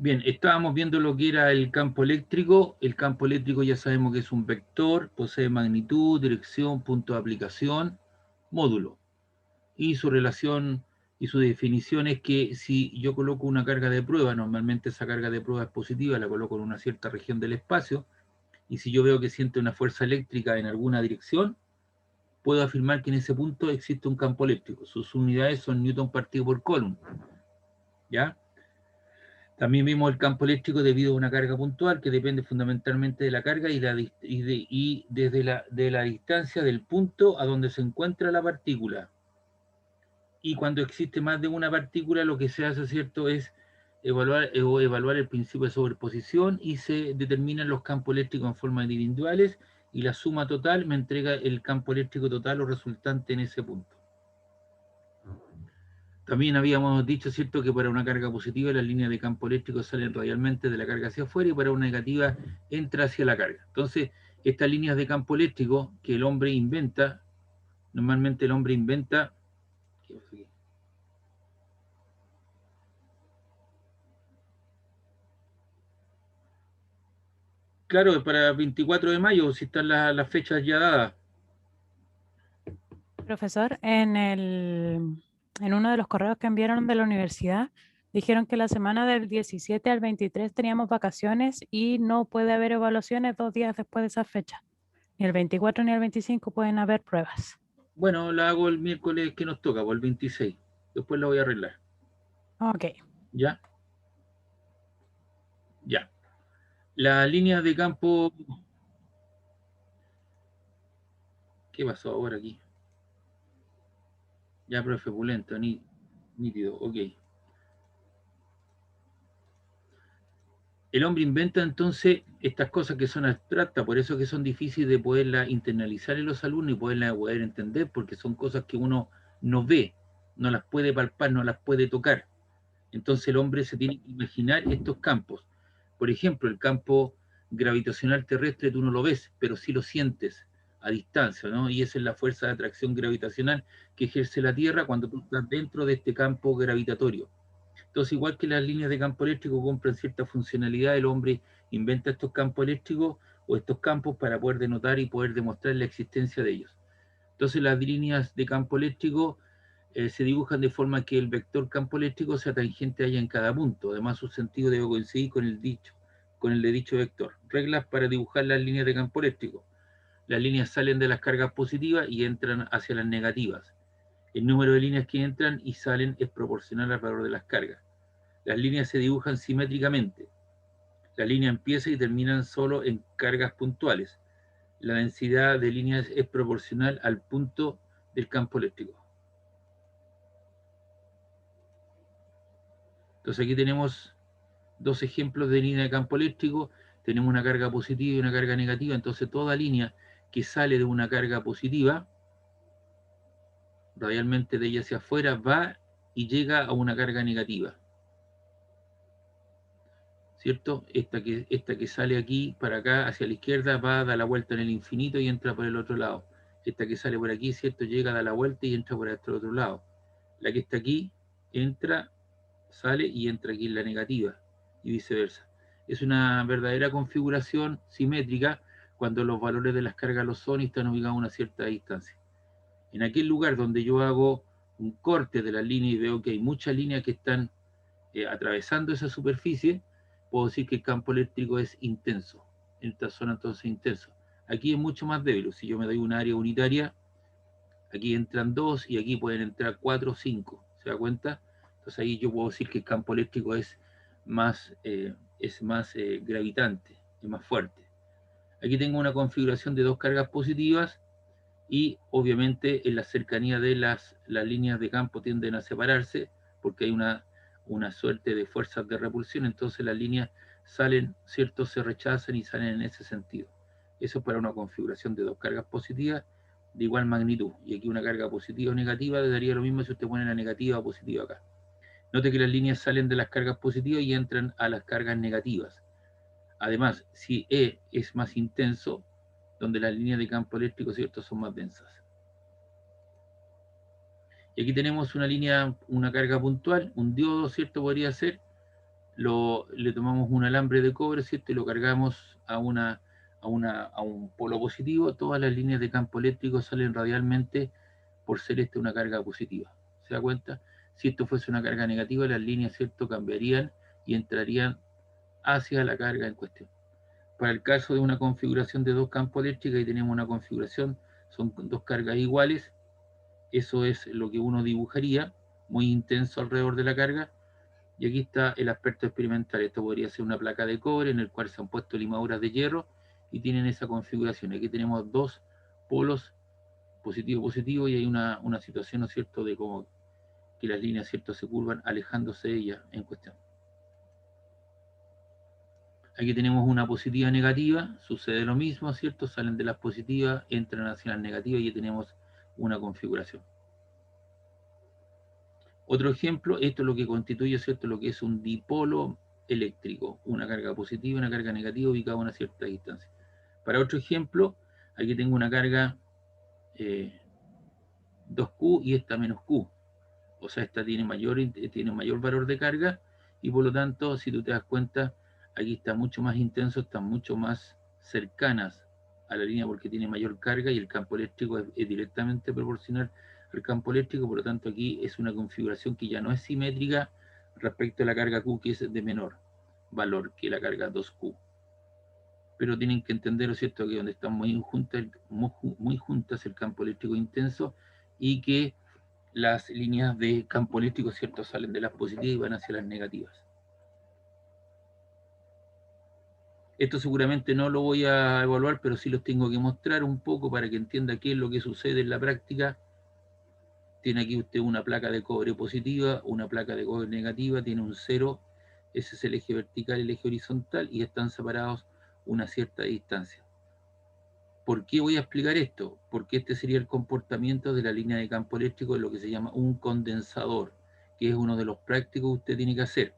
Bien, estábamos viendo lo que era el campo eléctrico. El campo eléctrico ya sabemos que es un vector, posee magnitud, dirección, punto de aplicación, módulo. Y su relación y su definición es que si yo coloco una carga de prueba, normalmente esa carga de prueba es positiva, la coloco en una cierta región del espacio, y si yo veo que siente una fuerza eléctrica en alguna dirección, puedo afirmar que en ese punto existe un campo eléctrico. Sus unidades son Newton partido por Coulomb, ¿ya? También vimos el campo eléctrico debido a una carga puntual que depende fundamentalmente de la carga y desde de la distancia del punto a donde se encuentra la partícula. Y cuando existe más de una partícula, lo que se hace, ¿cierto?, es evaluar el principio de sobreposición y se determinan los campos eléctricos en forma individuales y la suma total me entrega el campo eléctrico total o resultante en ese punto. También habíamos dicho, ¿cierto?, que para una carga positiva las líneas de campo eléctrico salen radialmente de la carga hacia afuera y para una negativa entra hacia la carga. Entonces, estas líneas de campo eléctrico que el hombre inventa, normalmente el hombre inventa, ¿qué pasa aquí? Claro, para el 24 de mayo, si están las fechas ya dadas. Profesor, en uno de los correos que enviaron de la universidad, dijeron que la semana del 17 al 23 teníamos vacaciones y no puede haber evaluaciones 2 días después de esa fecha. Ni el 24 ni el 25 pueden haber pruebas. Bueno, la hago el miércoles que nos toca, por el 26. Después la voy a arreglar. Ok. ¿Ya? Ya. Las líneas de campo... ¿Qué pasó ahora aquí? Ya, profe, pulento, nítido, ok. El hombre inventa entonces estas cosas que son abstractas, por eso que son difíciles de poderlas internalizar en los alumnos y poder entender, porque son cosas que uno no ve, no las puede palpar, no las puede tocar. Entonces el hombre se tiene que imaginar estos campos. Por ejemplo, el campo gravitacional terrestre tú no lo ves, pero sí lo sientes a distancia, ¿no? Y esa es la fuerza de atracción gravitacional que ejerce la Tierra cuando tú estás dentro de este campo gravitatorio. Entonces, igual que las líneas de campo eléctrico cumplen cierta funcionalidad, el hombre inventa estos campos eléctricos o estos campos para poder denotar y poder demostrar la existencia de ellos. Entonces, las líneas de campo eléctrico se dibujan de forma que el vector campo eléctrico sea tangente haya en cada punto. Además, su sentido debe coincidir con el de dicho vector. Reglas para dibujar las líneas de campo eléctrico. Las líneas salen de las cargas positivas y entran hacia las negativas. El número de líneas que entran y salen es proporcional al valor de las cargas. Las líneas se dibujan simétricamente. La línea empieza y termina solo en cargas puntuales. La densidad de líneas es proporcional al punto del campo eléctrico. Entonces aquí tenemos dos ejemplos de línea de campo eléctrico. Tenemos una carga positiva y una carga negativa. Entonces toda línea que sale de una carga positiva, radialmente de ella hacia afuera, va y llega a una carga negativa. ¿Cierto? Esta que sale aquí para acá hacia la izquierda va a dar la vuelta en el infinito y entra por el otro lado. Esta que sale por aquí, ¿cierto? Llega, da la vuelta y entra por el otro lado. La que está aquí entra, sale y entra aquí en la negativa y viceversa. Es una verdadera configuración simétrica cuando los valores de las cargas lo son y están ubicados a una cierta distancia. En aquel lugar donde yo hago un corte de la línea y veo que hay muchas líneas que están atravesando esa superficie, puedo decir que el campo eléctrico es intenso. En esta zona entonces intenso. Aquí es mucho más débil. Si yo me doy un área unitaria, aquí entran dos y aquí pueden entrar cuatro o cinco. ¿Se da cuenta? Entonces ahí yo puedo decir que el campo eléctrico es más gravitante, es más fuerte. Aquí tengo una configuración de dos cargas positivas y obviamente en la cercanía de las líneas de campo tienden a separarse porque hay una suerte de fuerzas de repulsión, entonces las líneas salen, ¿cierto? Se rechazan y salen en ese sentido. Eso es para una configuración de dos cargas positivas de igual magnitud. Y aquí una carga positiva o negativa daría lo mismo si usted pone la negativa o positiva acá. Note que las líneas salen de las cargas positivas y entran a las cargas negativas. Además, si E es más intenso, donde las líneas de campo eléctrico, ¿cierto?, son más densas. Y aquí tenemos una línea, una carga puntual, un diodo, ¿cierto? Podría ser, le tomamos un alambre de cobre, ¿cierto? Y lo cargamos a un polo positivo. Todas las líneas de campo eléctrico salen radialmente por ser una carga positiva. ¿Se da cuenta? Si esto fuese una carga negativa, las líneas, ¿cierto?, cambiarían y entrarían hacia la carga en cuestión. Para el caso de una configuración de dos campos eléctricos, ahí tenemos una configuración, son dos cargas iguales, eso es lo que uno dibujaría, muy intenso alrededor de la carga, y aquí está el aspecto experimental. Esto podría ser una placa de cobre en el cual se han puesto limaduras de hierro y tienen esa configuración. Aquí tenemos dos polos, positivo, y hay una situación, ¿no es cierto?, de cómo que las líneas, ¿cierto?, se curvan alejándose de ellas en cuestión. Aquí tenemos una positiva negativa, sucede lo mismo, ¿cierto? Salen de las positivas, entran hacia las negativas y ya tenemos una configuración. Otro ejemplo, esto es lo que constituye, ¿cierto?, lo que es un dipolo eléctrico, una carga positiva y una carga negativa ubicada a una cierta distancia. Para otro ejemplo, aquí tengo una carga 2Q y esta menos Q. O sea, esta tiene mayor valor de carga y por lo tanto, si tú te das cuenta, aquí está mucho más intenso, están mucho más cercanas a la línea porque tiene mayor carga y el campo eléctrico es directamente proporcional al campo eléctrico, por lo tanto aquí es una configuración que ya no es simétrica respecto a la carga Q, que es de menor valor que la carga 2Q. Pero tienen que entender, ¿no es cierto?, que donde están muy juntas el campo eléctrico intenso y que las líneas de campo eléctrico, ¿cierto?, salen de las positivas y van hacia las negativas. Esto seguramente no lo voy a evaluar, pero sí los tengo que mostrar un poco para que entienda qué es lo que sucede en la práctica. Tiene aquí usted una placa de cobre positiva, una placa de cobre negativa, tiene un 0, ese es el eje vertical y el eje horizontal, y están separados una cierta distancia. ¿Por qué voy a explicar esto? Porque este sería el comportamiento de la línea de campo eléctrico de lo que se llama un condensador, que es uno de los prácticos que usted tiene que hacer.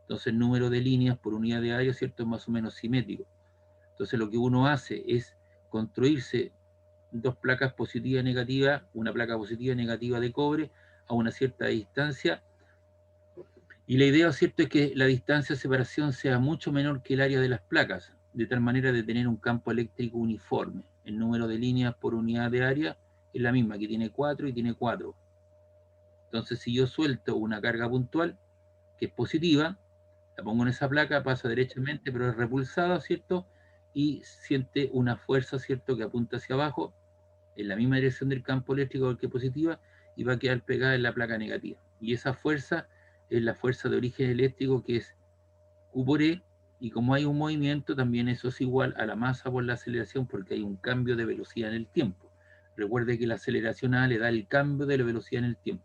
Entonces el número de líneas por unidad de área, ¿cierto?, es más o menos simétrico. Entonces lo que uno hace es construirse dos placas positiva y negativa, una placa positiva y negativa de cobre a una cierta distancia. Y la idea, ¿cierto?, es que la distancia de separación sea mucho menor que el área de las placas, de tal manera de tener un campo eléctrico uniforme. El número de líneas por unidad de área es la misma, que tiene 4 y tiene 4. Entonces, si yo suelto una carga puntual, que es positiva, la pongo en esa placa, pasa derechamente, pero es repulsada, ¿cierto? Y siente una fuerza, ¿cierto?, que apunta hacia abajo, en la misma dirección del campo eléctrico que positiva, y va a quedar pegada en la placa negativa. Y esa fuerza es la fuerza de origen eléctrico, que es Q por E, y como hay un movimiento, también eso es igual a la masa por la aceleración, porque hay un cambio de velocidad en el tiempo. Recuerde que la aceleración A le da el cambio de la velocidad en el tiempo.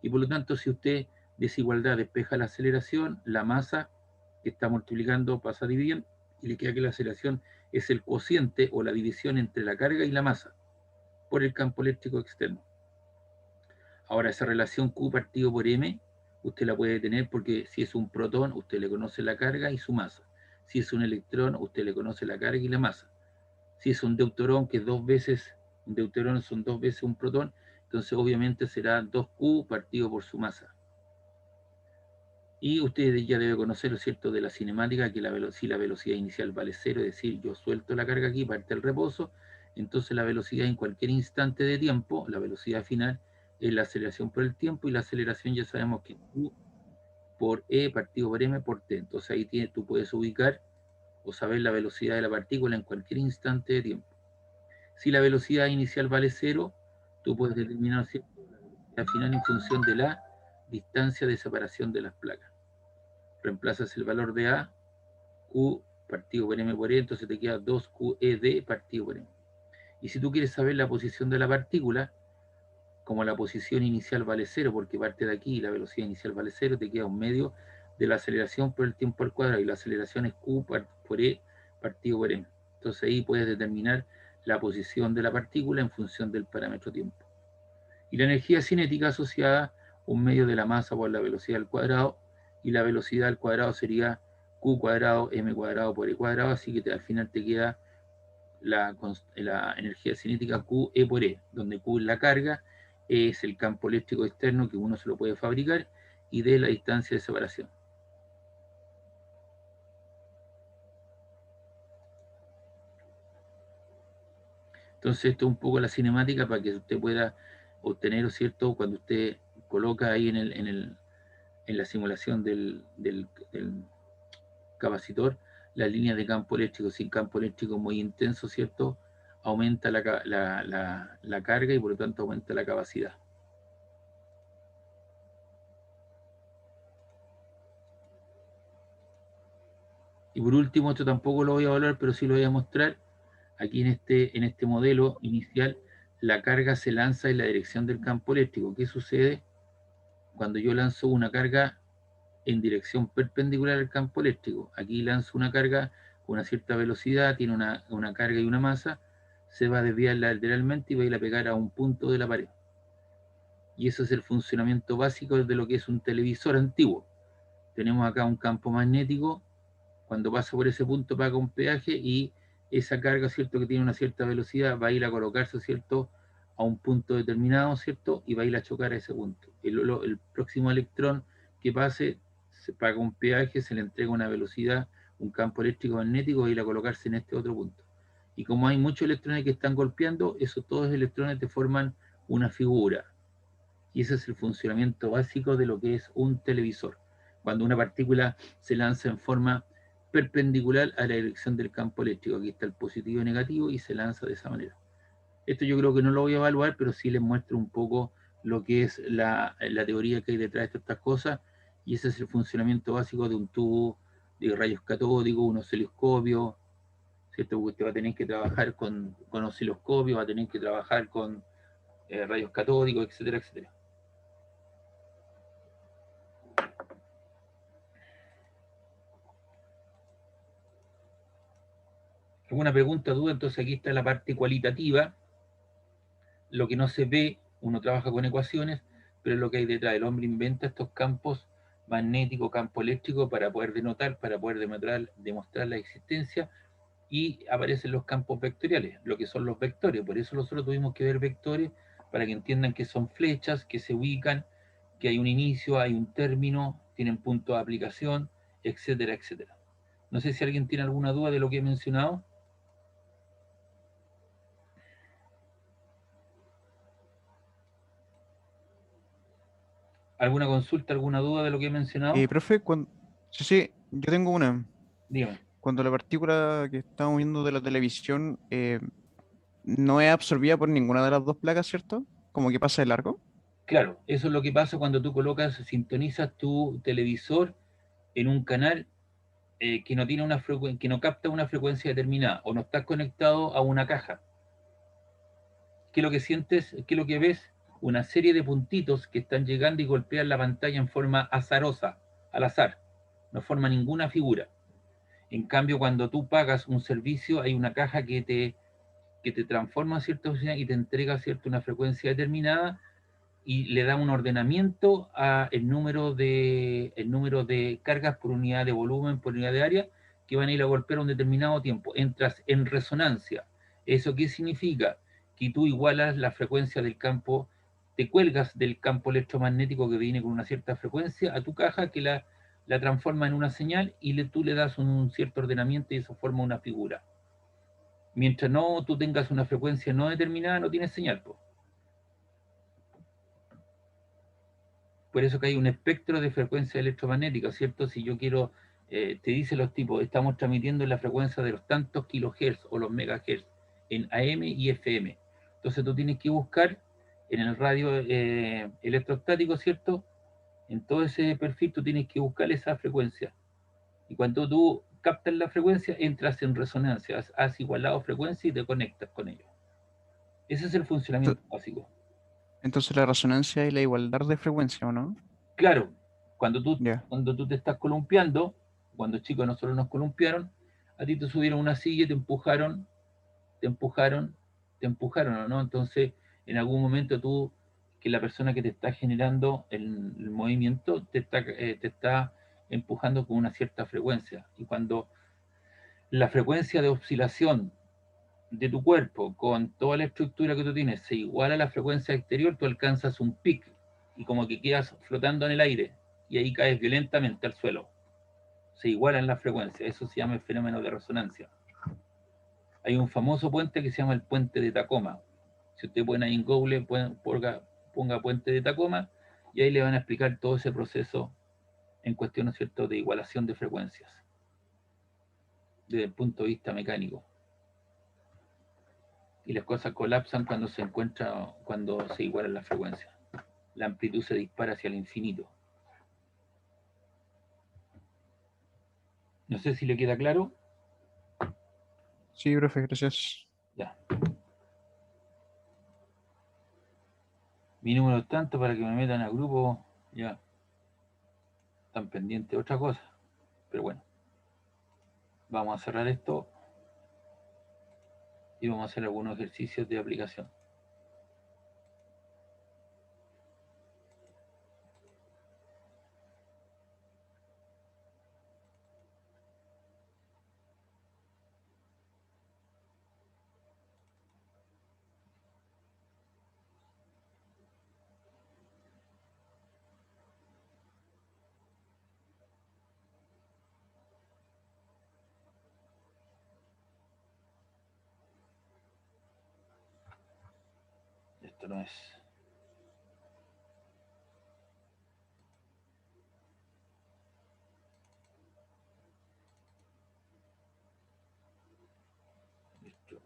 Y por lo tanto, si usted desigualdad despeja la aceleración, la masa que está multiplicando pasa a dividir, y le queda que la aceleración es el cociente o la división entre la carga y la masa por el campo eléctrico externo. Ahora, esa relación Q partido por M, usted la puede tener porque si es un protón, usted le conoce la carga y su masa. Si es un electrón, usted le conoce la carga y la masa. Si es un deuterón, que es un deuterón son 2 veces un protón, entonces obviamente será 2Q partido por su masa. Y usted ya debe conocer, ¿cierto?, de la cinemática, que si la velocidad inicial vale 0, es decir, yo suelto la carga aquí, parte el reposo, entonces la velocidad en cualquier instante de tiempo, la velocidad final, es la aceleración por el tiempo, y la aceleración ya sabemos que Q por E partido por M por T. Entonces ahí tú puedes ubicar o saber la velocidad de la partícula en cualquier instante de tiempo. Si la velocidad inicial vale 0, tú puedes determinar, ¿cierto?, la final en función de la distancia de separación de las placas. Reemplazas el valor de A, Q partido por M por E, entonces te queda 2QED partido por M. Y si tú quieres saber la posición de la partícula, como la posición inicial vale 0, porque parte de aquí y la velocidad inicial vale 0, te queda un medio de la aceleración por el tiempo al cuadrado, y la aceleración es Q por E partido por M. Entonces ahí puedes determinar la posición de la partícula en función del parámetro tiempo. Y la energía cinética asociada, un medio de la masa por la velocidad al cuadrado, y la velocidad al cuadrado sería Q cuadrado M cuadrado por E cuadrado, así que al final te queda la energía cinética Q E por E, donde Q es la carga, E es el campo eléctrico externo que uno se lo puede fabricar, y D la distancia de separación. Entonces esto es un poco la cinemática para que usted pueda obtener, ¿cierto? Cuando usted coloca ahí en la simulación del capacitor las líneas de campo eléctrico. Si el campo eléctrico es muy intenso, ¿cierto? Aumenta la carga y por lo tanto aumenta la capacidad. Y por último, esto tampoco lo voy a evaluar, pero sí lo voy a mostrar. Aquí en este modelo inicial, la carga se lanza en la dirección del campo eléctrico. ¿Qué sucede cuando yo lanzo una carga en dirección perpendicular al campo eléctrico? Aquí lanzo una carga con una cierta velocidad, tiene una carga y una masa, se va a desviar lateralmente y va a ir a pegar a un punto de la pared. Y eso es el funcionamiento básico de lo que es un televisor antiguo. Tenemos acá un campo magnético, cuando pasa por ese punto paga un peaje y esa carga, ¿cierto?, que tiene una cierta velocidad, va a ir a colocarse, ¿cierto?, a un punto determinado, ¿cierto?, y va a ir a chocar a ese punto. El próximo electrón que pase, se paga un peaje, se le entrega una velocidad, un campo eléctrico magnético, va a ir a colocarse en este otro punto. Y como hay muchos electrones que están golpeando, esos todos los electrones te forman una figura. Y ese es el funcionamiento básico de lo que es un televisor. Cuando una partícula se lanza en forma perpendicular a la dirección del campo eléctrico. Aquí está el positivo y negativo y se lanza de esa manera. Esto yo creo que no lo voy a evaluar, pero sí les muestro un poco lo que es la teoría que hay detrás de todas estas cosas, y ese es el funcionamiento básico de un tubo de rayos catódicos, un osciloscopio, ¿cierto? Porque usted va a tener que trabajar con osciloscopios, va a tener que trabajar con rayos catódicos, etcétera, etcétera. ¿Alguna pregunta, duda? Entonces aquí está la parte cualitativa, lo que no se ve, uno trabaja con ecuaciones, pero es lo que hay detrás. El hombre inventa estos campos magnético, campo eléctrico para poder denotar, para poder demostrar la existencia, y aparecen los campos vectoriales, lo que son los vectores. Por eso nosotros tuvimos que ver vectores para que entiendan que son flechas que se ubican, que hay un inicio, hay un término, tienen punto de aplicación, etcétera, etcétera. No sé si alguien tiene alguna duda de lo que he mencionado. ¿Alguna consulta, alguna duda de lo que he mencionado? Profe, sí, sí, yo tengo una. Dígame. Cuando la partícula que estamos viendo de la televisión no es absorbida por ninguna de las dos placas, ¿cierto? Como que pasa de largo. Claro, eso es lo que pasa cuando tú sintonizas tu televisor en un canal que no tiene que no capta una frecuencia determinada, o no estás conectado a una caja. ¿Qué es lo que sientes? ¿Qué es lo que ves? Una serie de puntitos que están llegando y golpean la pantalla en forma azarosa, al azar. No forma ninguna figura. En cambio, cuando tú pagas un servicio, hay una caja que te transforma cierta y te entrega una frecuencia determinada, y le da un ordenamiento a el número de cargas por unidad de volumen, por unidad de área, que van a ir a golpear un determinado tiempo. Entras en resonancia. ¿Eso qué significa? Que tú igualas la frecuencia del campo, te cuelgas del campo electromagnético que viene con una cierta frecuencia a tu caja, que la transforma en una señal, y tú le das un cierto ordenamiento y eso forma una figura. Mientras no tú tengas una frecuencia no determinada, no tienes señal, pues. Por eso que hay un espectro de frecuencia electromagnética, ¿cierto? Si yo quiero, te dice los tipos, estamos transmitiendo en la frecuencia de los tantos kilohertz o los megahertz en AM y FM. Entonces tú tienes que buscar en el radio electrostático, ¿cierto? En todo ese perfil tú tienes que buscar esa frecuencia. Y cuando tú captas la frecuencia, entras en resonancia, has igualado frecuencia y te conectas con ellos. Ese es el Ento- funcionamiento básico. Entonces la resonancia y la igualdad de frecuencia, ¿o no? Claro, Ya. cuando tú te estás columpiando, cuando chicos nosotros nos columpiaron, a ti te subieron a una silla y te empujaron, te empujaron, te empujaron, ¿o no? Entonces, en algún momento tú, que la persona que te está generando el movimiento, te está empujando con una cierta frecuencia. Y cuando la frecuencia de oscilación de tu cuerpo con toda la estructura que tú tienes se iguala a la frecuencia exterior, tú alcanzas un pic y como que quedas flotando en el aire y ahí caes violentamente al suelo. Se igualan las frecuencias, eso se llama el fenómeno de resonancia. Hay un famoso puente que se llama el puente de Tacoma. Si ustedes ponen ahí en Google, ponga puente de Tacoma, y ahí le van a explicar todo ese proceso en cuestión, ¿no es cierto?, de igualación de frecuencias, desde el punto de vista mecánico. Y las cosas colapsan cuando cuando se igualan las frecuencias. La amplitud se dispara hacia el infinito. No sé si le queda claro. Sí, profe, gracias. Ya. Mi número es tanto para que me metan al grupo. Ya. Están pendientes de otra cosa. Pero bueno. Vamos a cerrar esto. Y vamos a hacer algunos ejercicios de aplicación. Esto no es. Listo.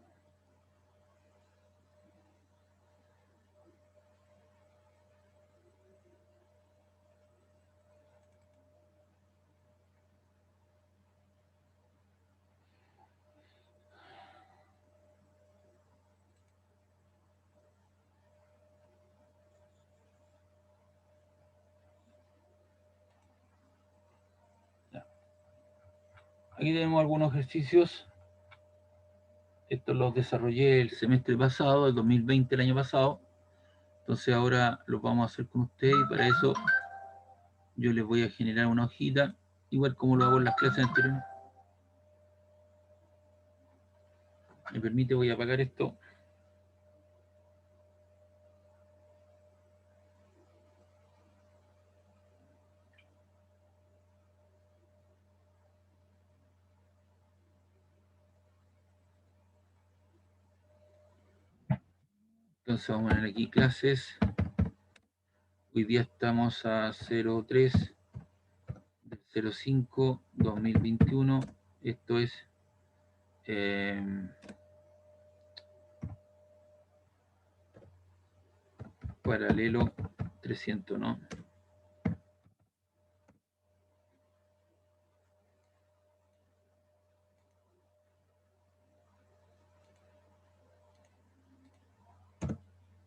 Ya. Aquí tenemos algunos ejercicios. Estos los desarrollé el semestre pasado, el 2020, el año pasado. Entonces ahora los vamos a hacer con ustedes y para eso yo les voy a generar una hojita, igual como lo hago en las clases anteriores. Me permite, voy a apagar esto. Entonces vamos a poner aquí clases. Hoy día estamos a 03 del 05 2021. Esto es paralelo 300, ¿no?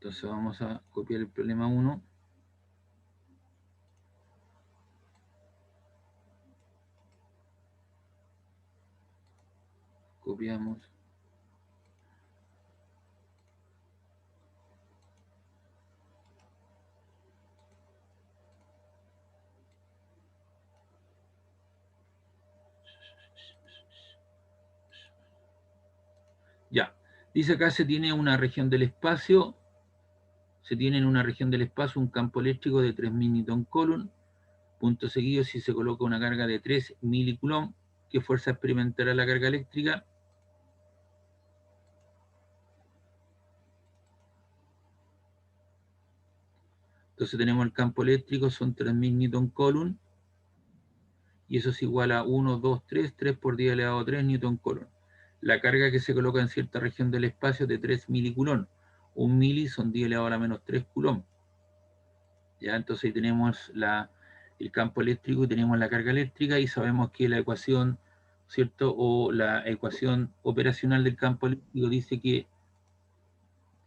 Entonces vamos a copiar el problema 1. Copiamos. Ya. Dice acá se tiene una región del espacio. Se tiene en una región del espacio un campo eléctrico de 3000 Newton Coulomb. Punto seguido, si se coloca una carga de 3 milicoulomb, ¿qué fuerza experimentará la carga eléctrica? Entonces tenemos el campo eléctrico, son 3000 Newton Coulomb, y eso es igual a 1, 2, 3 por 10 elevado a 3 Newton Coulomb. La carga que se coloca en cierta región del espacio es de 3 milicoulomb. Un mili son 10 elevado a la menos 3 coulomb. Ya, entonces ahí tenemos el campo eléctrico y tenemos la carga eléctrica y sabemos que la ecuación, ¿cierto? O la ecuación operacional del campo eléctrico dice que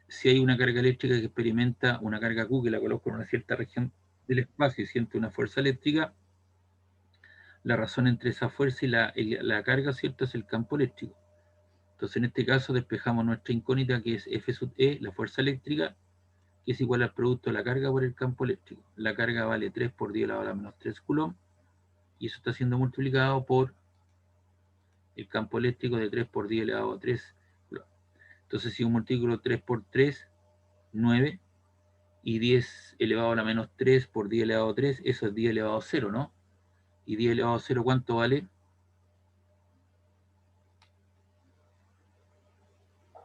si hay una carga eléctrica que experimenta una carga Q, que la coloco en una cierta región del espacio y siente una fuerza eléctrica, la razón entre esa fuerza y la carga, ¿cierto?, es el campo eléctrico. Entonces en este caso despejamos nuestra incógnita que es F sub E, la fuerza eléctrica, que es igual al producto de la carga por el campo eléctrico. La carga vale 3 por 10 elevado a la menos 3 coulomb, y eso está siendo multiplicado por el campo eléctrico de 3 por 10 elevado a 3 coulomb. Entonces si un multículo 3 por 3, 9, y 10 elevado a la menos 3 por 10 elevado a 3, eso es 10 elevado a 0, ¿no? Y 10 elevado a 0, ¿cuánto vale?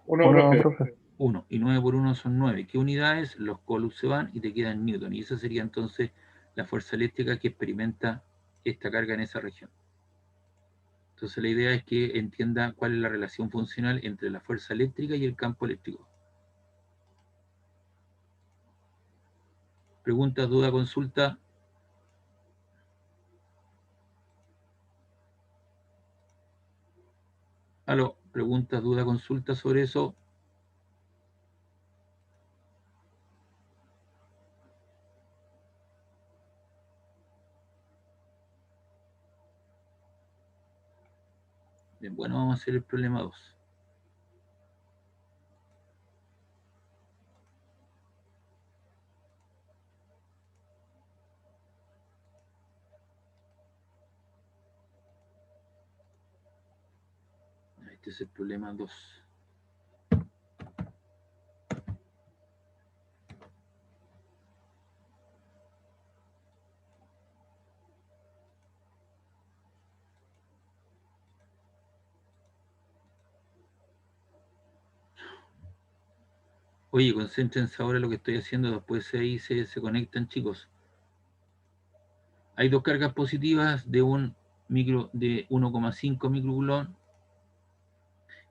Uno, profe. 1. Y 9 por 1 son 9. ¿Qué unidades? Los coulombs se van y te quedan newton. Y esa sería entonces la fuerza eléctrica que experimenta esta carga en esa región. Entonces la idea es que entienda cuál es la relación funcional entre la fuerza eléctrica y el campo eléctrico. Preguntas, duda, consulta. Aló, preguntas, duda, consulta sobre eso. Bien, bueno, vamos a hacer el problema 2. Este es el problema 2. Oye, concéntrense ahora en lo que estoy haciendo, después ahí se conectan, chicos. Hay dos cargas positivas de 1,5 microcoulomb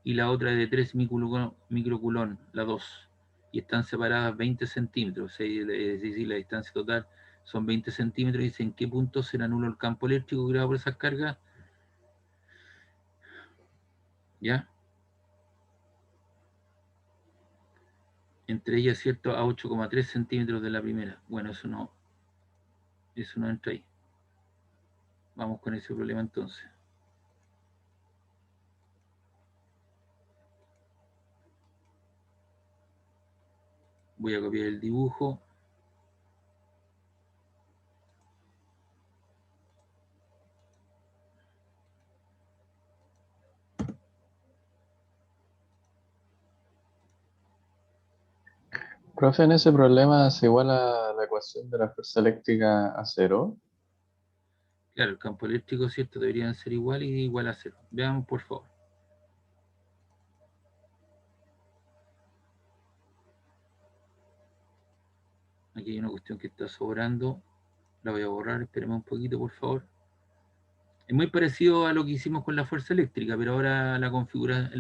y la otra de 3 microcoulomb, la 2. Y están separadas 20 centímetros, es decir, la distancia total son 20 centímetros. Y dice en qué punto será nulo el campo eléctrico creado por esas cargas. ¿Ya? Entre ellas, ¿cierto? A 8,3 centímetros de la primera. Bueno, eso no entra ahí. Vamos con ese problema entonces. Voy a copiar el dibujo. Profe, en ese problema es igual a la ecuación de la fuerza eléctrica a cero. Claro, el campo eléctrico, ¿cierto? Deberían ser igual y igual a cero. Veamos, por favor. Aquí hay una cuestión que está sobrando. La voy a borrar, esperemos un poquito, por favor. Es muy parecido a lo que hicimos con la fuerza eléctrica, pero ahora la configura,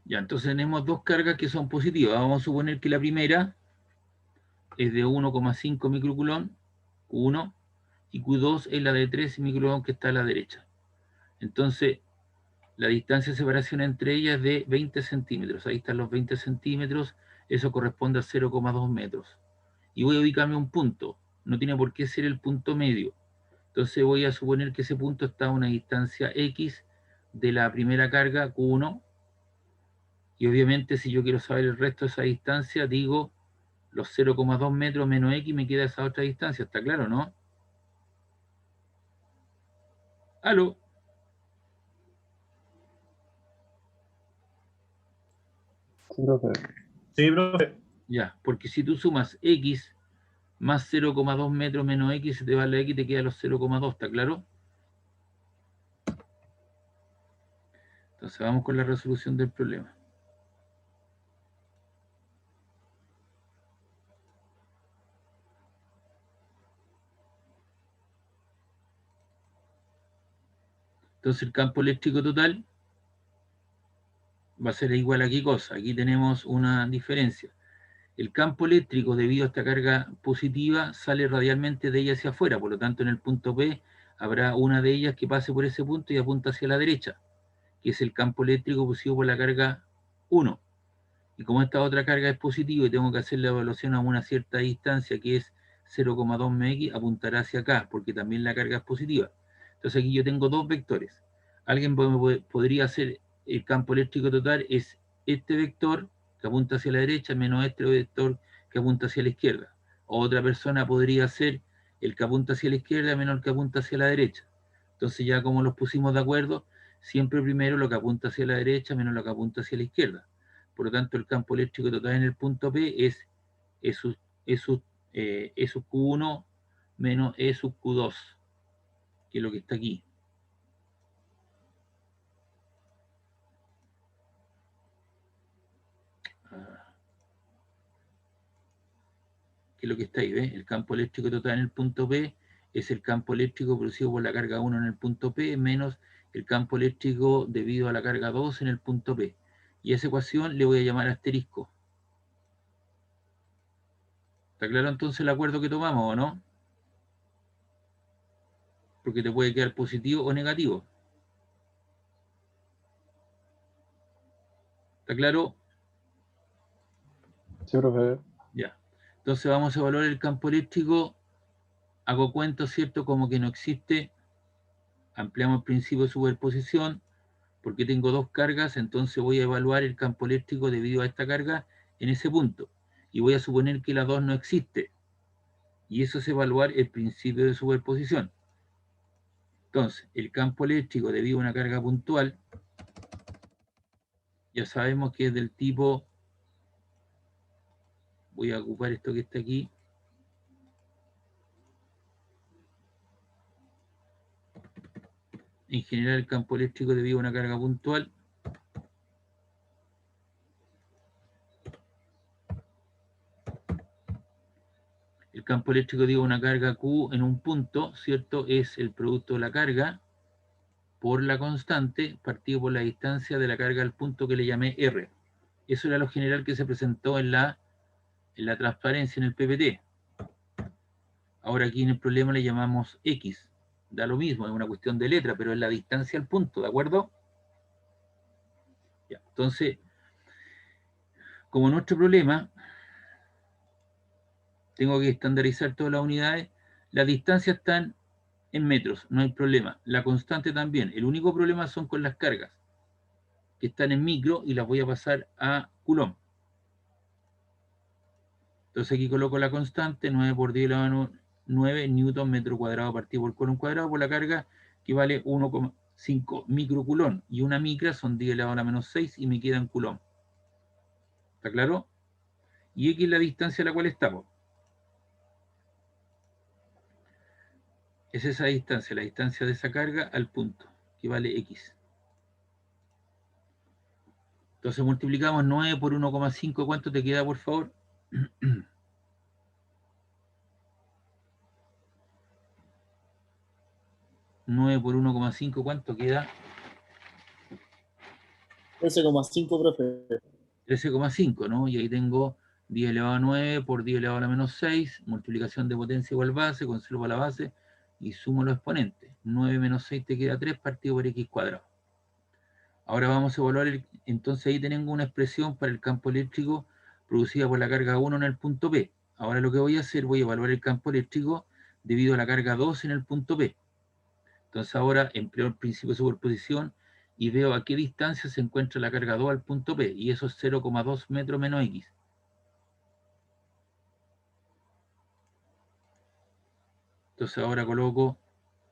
ya, entonces tenemos dos cargas que son positivas. Vamos a suponer que la primera es de 1,5 microcoulomb, Q1, y Q2 es la de 3 microcoulomb que está a la derecha. Entonces, la distancia de separación entre ellas es de 20 centímetros. Ahí están los 20 centímetros. Eso corresponde a 0,2 metros. Y voy a ubicarme un punto. No tiene por qué ser el punto medio. Entonces voy a suponer que ese punto está a una distancia X de la primera carga, Q1. Y obviamente si yo quiero saber el resto de esa distancia, digo los 0,2 metros menos X, me queda esa otra distancia. ¿Está claro, no? ¿Aló? Sí, profe. Sí, profe. Ya, porque si tú sumas X más 0,2 metros menos X, se te va la X y te queda los 0,2, ¿está claro? Entonces vamos con la resolución del problema. Entonces el campo eléctrico total va a ser igual a qué cosa. Aquí tenemos una diferencia. El campo eléctrico, debido a esta carga positiva, sale radialmente de ella hacia afuera. Por lo tanto, en el punto P habrá una de ellas que pase por ese punto y apunta hacia la derecha, que es el campo eléctrico producido por la carga 1. Y como esta otra carga es positiva y tengo que hacer la evaluación a una cierta distancia, que es 0,2 mx, apuntará hacia acá, porque también la carga es positiva. Entonces aquí yo tengo dos vectores. Alguien podría hacer el campo eléctrico total, es este vector que apunta hacia la derecha menos este vector que apunta hacia la izquierda. O otra persona podría hacer el que apunta hacia la izquierda menos el que apunta hacia la derecha. Entonces ya como los pusimos de acuerdo, siempre primero lo que apunta hacia la derecha menos lo que apunta hacia la izquierda. Por lo tanto, el campo eléctrico total en el punto P es E sub Q1 menos E sub Q2, que es lo que está aquí. Que es lo que está ahí, ¿ves? El campo eléctrico total en el punto P es el campo eléctrico producido por la carga 1 en el punto P menos el campo eléctrico debido a la carga 2 en el punto P. Y a esa ecuación le voy a llamar asterisco. ¿Está claro entonces el acuerdo que tomamos o no? Porque te puede quedar positivo o negativo. ¿Está claro? Sí, profe. Ya. Entonces vamos a evaluar el campo eléctrico. Hago cuenta, ¿cierto? Como que no existe. Ampliamos el principio de superposición. Porque tengo dos cargas, entonces voy a evaluar el campo eléctrico debido a esta carga en ese punto. Y voy a suponer que la 2 no existe. Y eso es evaluar el principio de superposición. Entonces, el campo eléctrico debido a una carga puntual, ya sabemos que es del tipo, voy a ocupar esto que está aquí, en general el campo eléctrico debido a una carga puntual el campo eléctrico debido a una carga Q en un punto, ¿cierto? Es el producto de la carga por la constante partido por la distancia de la carga al punto que le llamé R. Eso era lo general que se presentó en la transparencia, en el PPT. Ahora aquí en el problema le llamamos X. Da lo mismo, es una cuestión de letra, pero es la distancia al punto, ¿de acuerdo? Ya, entonces, como en nuestro problema, tengo que estandarizar todas las unidades, las distancias están en metros, no hay problema. La constante también. El único problema son con las cargas, que están en micro y las voy a pasar a coulomb. Entonces aquí coloco la constante, 9 por 10 elevado a 9 newton metro cuadrado partido por coulomb cuadrado por la carga, que vale 1,5 microcoulomb. Y una micra son 10 elevado a la menos 6 y me queda en coulomb. ¿Está claro? Y X es la distancia a la cual estamos. Es esa distancia, la distancia de esa carga al punto, que vale X. Entonces multiplicamos 9 por 1,5. ¿Cuánto te queda, por favor? 9 por 1,5, ¿cuánto queda? 13,5, profe. 13,5, ¿no? Y ahí tengo 10 elevado a 9 por 10 elevado a la menos 6, multiplicación de potencia igual base, conservo la base y sumo los exponentes. 9 menos 6 te queda 3 partido por X cuadrado. Ahora vamos a evaluar, entonces ahí tengo una expresión para el campo eléctrico producida por la carga 1 en el punto P. Ahora lo que voy a hacer, voy a evaluar el campo eléctrico debido a la carga 2 en el punto P. Entonces ahora empleo el principio de superposición y veo a qué distancia se encuentra la carga 2 al punto P, y eso es 0,2 metros menos X. Entonces ahora coloco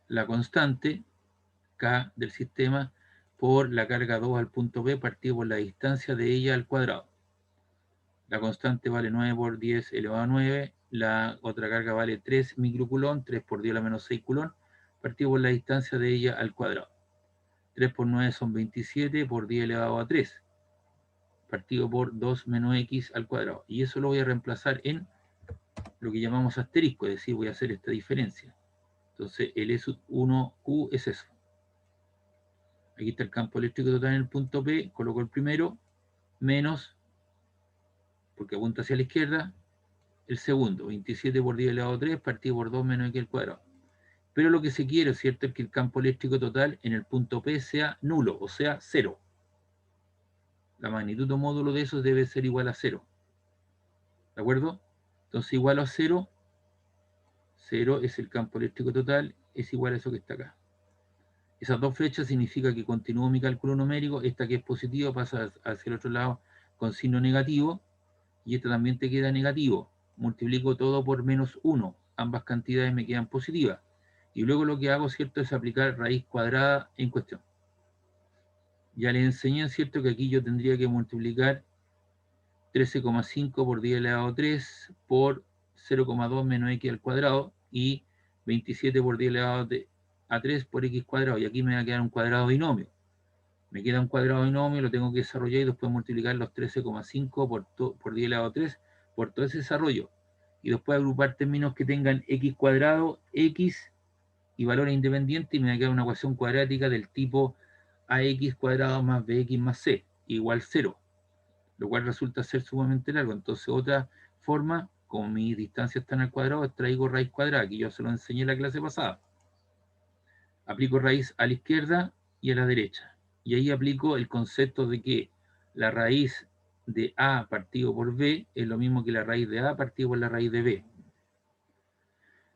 la constante K del sistema por la carga 2 al punto P partido por la distancia de ella al cuadrado. La constante vale 9 por 10 elevado a 9, la otra carga vale 3 microcoulomb, 3 por 10 a la menos 6 coulomb, partido por la distancia de ella al cuadrado. 3 por 9 son 27 por 10 elevado a 3, partido por 2 menos X al cuadrado. Y eso lo voy a reemplazar en lo que llamamos asterisco, es decir, voy a hacer esta diferencia. Entonces el E1Q es eso. Aquí está el campo eléctrico total en el punto P, coloco el primero, menos, porque apunta hacia la izquierda, el segundo, 27 por 10 elevado a 3, partido por 2 menos x al cuadrado. Pero lo que se quiere, ¿cierto?, es que el campo eléctrico total en el punto P sea nulo, o sea, 0. La magnitud o módulo de eso debe ser igual a 0. ¿De acuerdo? Entonces, igual a 0, 0 es el campo eléctrico total, es igual a eso que está acá. Esas dos flechas significa que continúo mi cálculo numérico, esta que es positiva pasa hacia el otro lado con signo negativo, y esta también te queda negativo. Multiplico todo por menos 1, ambas cantidades me quedan positivas. Y luego lo que hago, ¿cierto?, es aplicar raíz cuadrada en cuestión. Ya les enseñé, ¿cierto?, que aquí yo tendría que multiplicar 13,5 por 10 elevado a 3 por 0,2 menos x al cuadrado y 27 por 10 elevado a 3 por x cuadrado. Y aquí me va a quedar un cuadrado binomio. Me queda un cuadrado binomio, lo tengo que desarrollar y después multiplicar los 13,5 por 10 elevado a 3 por todo ese desarrollo. Y después agrupar términos que tengan x cuadrado, x y valores independientes, y me va a quedar una ecuación cuadrática del tipo ax cuadrado más bx más c igual 0, lo cual resulta ser sumamente largo. Entonces, otra forma, como mis distancias están al cuadrado, traigo raíz cuadrada, que yo se lo enseñé en la clase pasada. Aplico raíz a la izquierda y a la derecha. Y ahí aplico el concepto de que la raíz de a partido por b es lo mismo que la raíz de a partido por la raíz de b.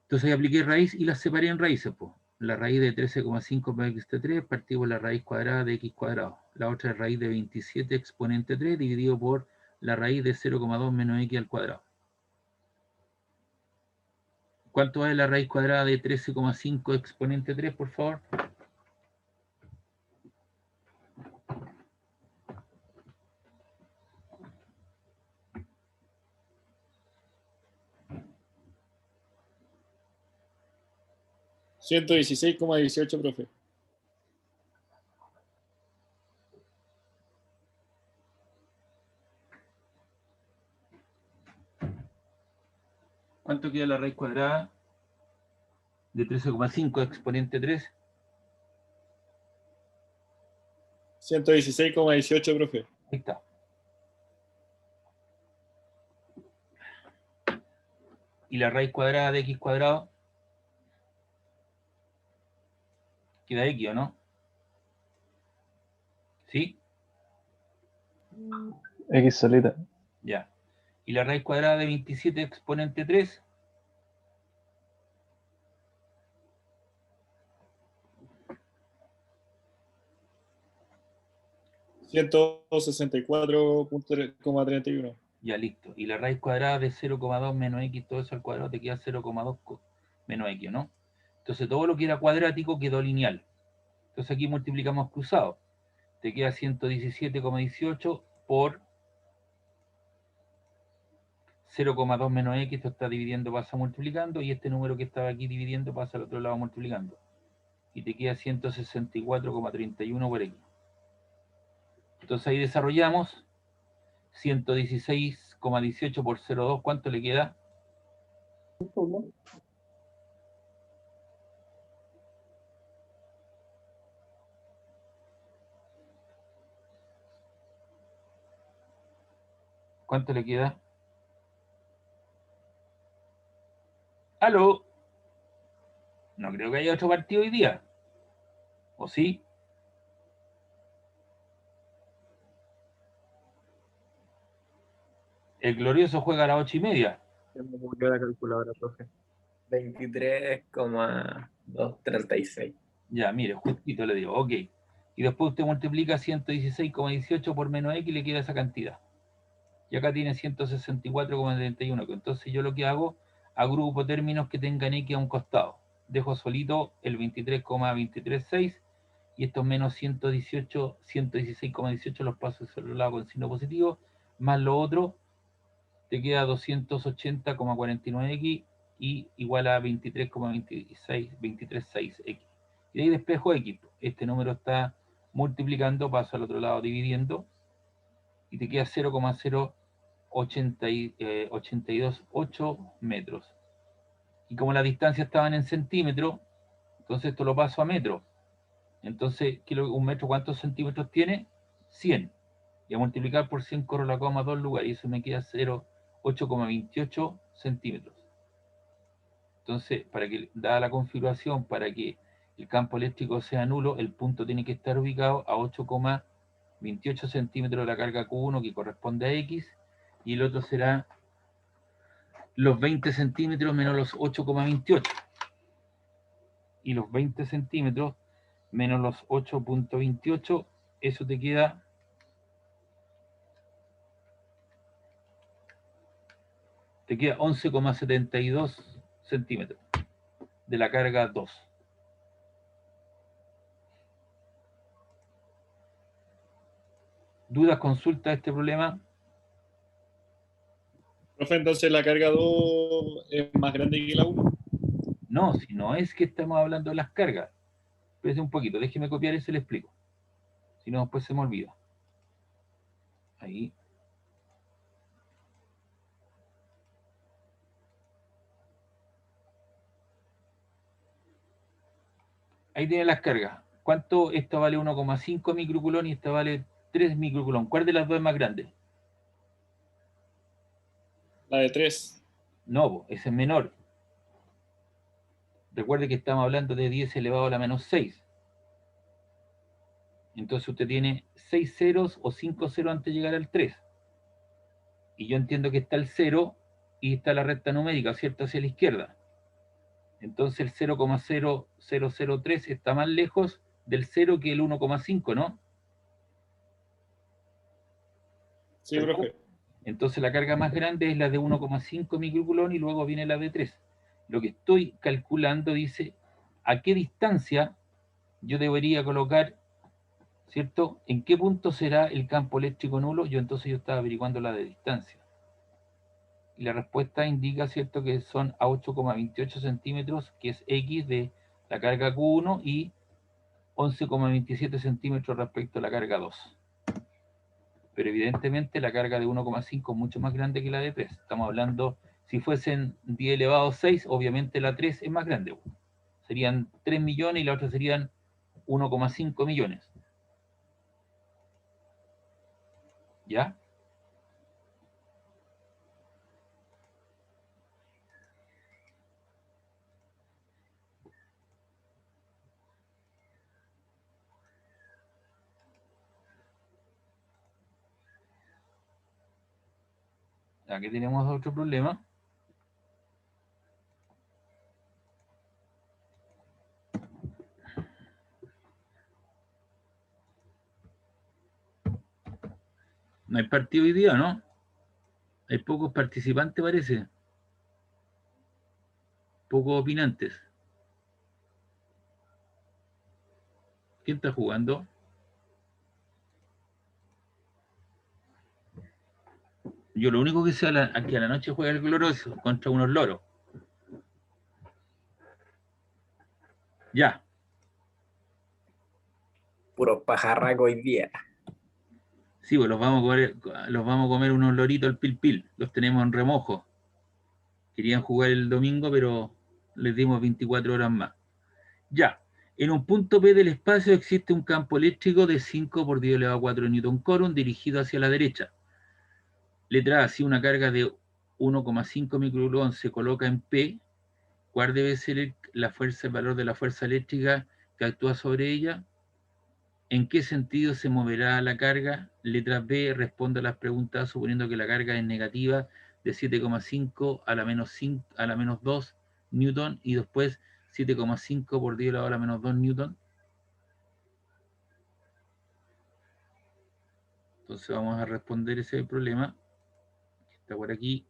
Entonces ahí apliqué raíz y las separé en raíces, pues. La raíz de 13,5 por x de 3 partido por la raíz cuadrada de x cuadrado. La otra es raíz de 27 exponente 3 dividido por la raíz de 0,2 menos x al cuadrado. ¿Cuánto es la raíz cuadrada de 13,5 exponente 3, por favor? $116,18, profe. ¿Cuánto queda la raíz cuadrada de 13,5 exponente 3? 116,18, profe. Ahí está. ¿Y la raíz cuadrada de x cuadrado? Queda x, ¿o no? ¿Sí? X solita. Ya. ¿Y la raíz cuadrada de 27 exponente 3? $164,31. Ya, listo. Y la raíz cuadrada de 0,2 menos x, todo eso al cuadrado, te queda 0,2 menos x, ¿no? Entonces todo lo que era cuadrático quedó lineal. Entonces aquí multiplicamos cruzado. Te queda 117,18 por 0,2 menos x, esto está dividiendo, pasa multiplicando, y este número que estaba aquí dividiendo pasa al otro lado multiplicando. Y te queda 164,31 por x. Entonces ahí desarrollamos 116,18 por 0,2, ¿cuánto le queda? ¿Cuánto le queda? ¿Aló? No creo que haya otro partido hoy día. ¿O sí? El Glorioso juega a las 8:30. Me volvió la calculadora, profe. 23,236. Ya, mire, justito le digo, ok. Y después usted multiplica 116,18 por menos x y le queda esa cantidad. Y acá tiene 164,31. Entonces yo lo que hago, agrupo términos que tengan x a un costado. Dejo solito el 23,236 y estos menos 116,18 los paso hacia el lado con signo positivo, más lo otro, te queda 280,49x y igual a 23,236x. Y de ahí despejo x. Este número está multiplicando, paso al otro lado dividiendo, y te queda 0,0828 metros. Y como las distancias estaban en centímetros, entonces esto lo paso a metros. Entonces, un metro, ¿cuántos centímetros tiene? 100. Y a multiplicar por 100 corro la coma a 2 lugares. Y eso me queda 8,28 centímetros. Entonces, dada la configuración, para que el campo eléctrico sea nulo, el punto tiene que estar ubicado a 8,28 centímetros de la carga Q1, que corresponde a X, y el otro será los 20 centímetros menos los 8,28. Y los 20 centímetros menos los 8,28, eso te queda 11,72 centímetros de la carga 2. ¿Dudas, consultas a este problema? Profe, entonces la carga 2 es más grande que la 1. No, si no es que estamos hablando de las cargas. Espérese un poquito, déjeme copiar eso y le explico. Si no, después se me olvida. Ahí. Ahí tiene las cargas. ¿Cuánto? Esta vale 1,5 microcoulomb y esta vale 3 microcoulomb. ¿Cuál de las dos es más grande? La de 3. No, esa es menor. Recuerde que estamos hablando de 10 elevado a la menos 6. Entonces usted tiene 6 ceros o 5 ceros antes de llegar al 3. Y yo entiendo que está el 0 y está la recta numérica, ¿cierto? Hacia la izquierda. Entonces el 0,0003 está más lejos del 0 que el 1,5, ¿no? Sí, profe. Entonces la carga más grande es la de 1,5 microcoulomb y luego viene la de 3. Lo que estoy calculando dice a qué distancia yo debería colocar, ¿cierto? ¿En qué punto será el campo eléctrico nulo? Yo estaba averiguando la de distancia. Y la respuesta indica, ¿cierto?, que son a 8,28 centímetros, que es X de la carga Q1, y 11,27 centímetros respecto a la carga 2. Pero evidentemente la carga de 1,5 es mucho más grande que la de 3. Estamos hablando, si fuesen 10 elevado a 6, obviamente la 3 es más grande. Serían 3 millones y la otra serían 1,5 millones. ¿Ya? Aquí tenemos otro problema. No hay partido hoy día, ¿no? Hay pocos participantes, parece. Pocos opinantes. ¿Quién está jugando? Yo lo único que sé que a la noche juega el glorioso contra unos loros. Ya. Puros pajarracos hoy día. Sí, pues los vamos a comer unos loritos al pil pil. Los tenemos en remojo. Querían jugar el domingo, pero les dimos 24 horas más. Ya. En un punto P del espacio existe un campo eléctrico de 5 por 10 elevado a 4 newton coulomb dirigido hacia la derecha. Letra A, si una carga de 1,5 microcoulomb se coloca en P, ¿cuál debe ser el valor de la fuerza eléctrica que actúa sobre ella? ¿En qué sentido se moverá la carga? Letra B, responde a las preguntas suponiendo que la carga es negativa de 7,5 a la menos 2 newton y después 7,5 por 10 elevado a la menos 2 newton. Entonces vamos a responder ese problema que está por aquí.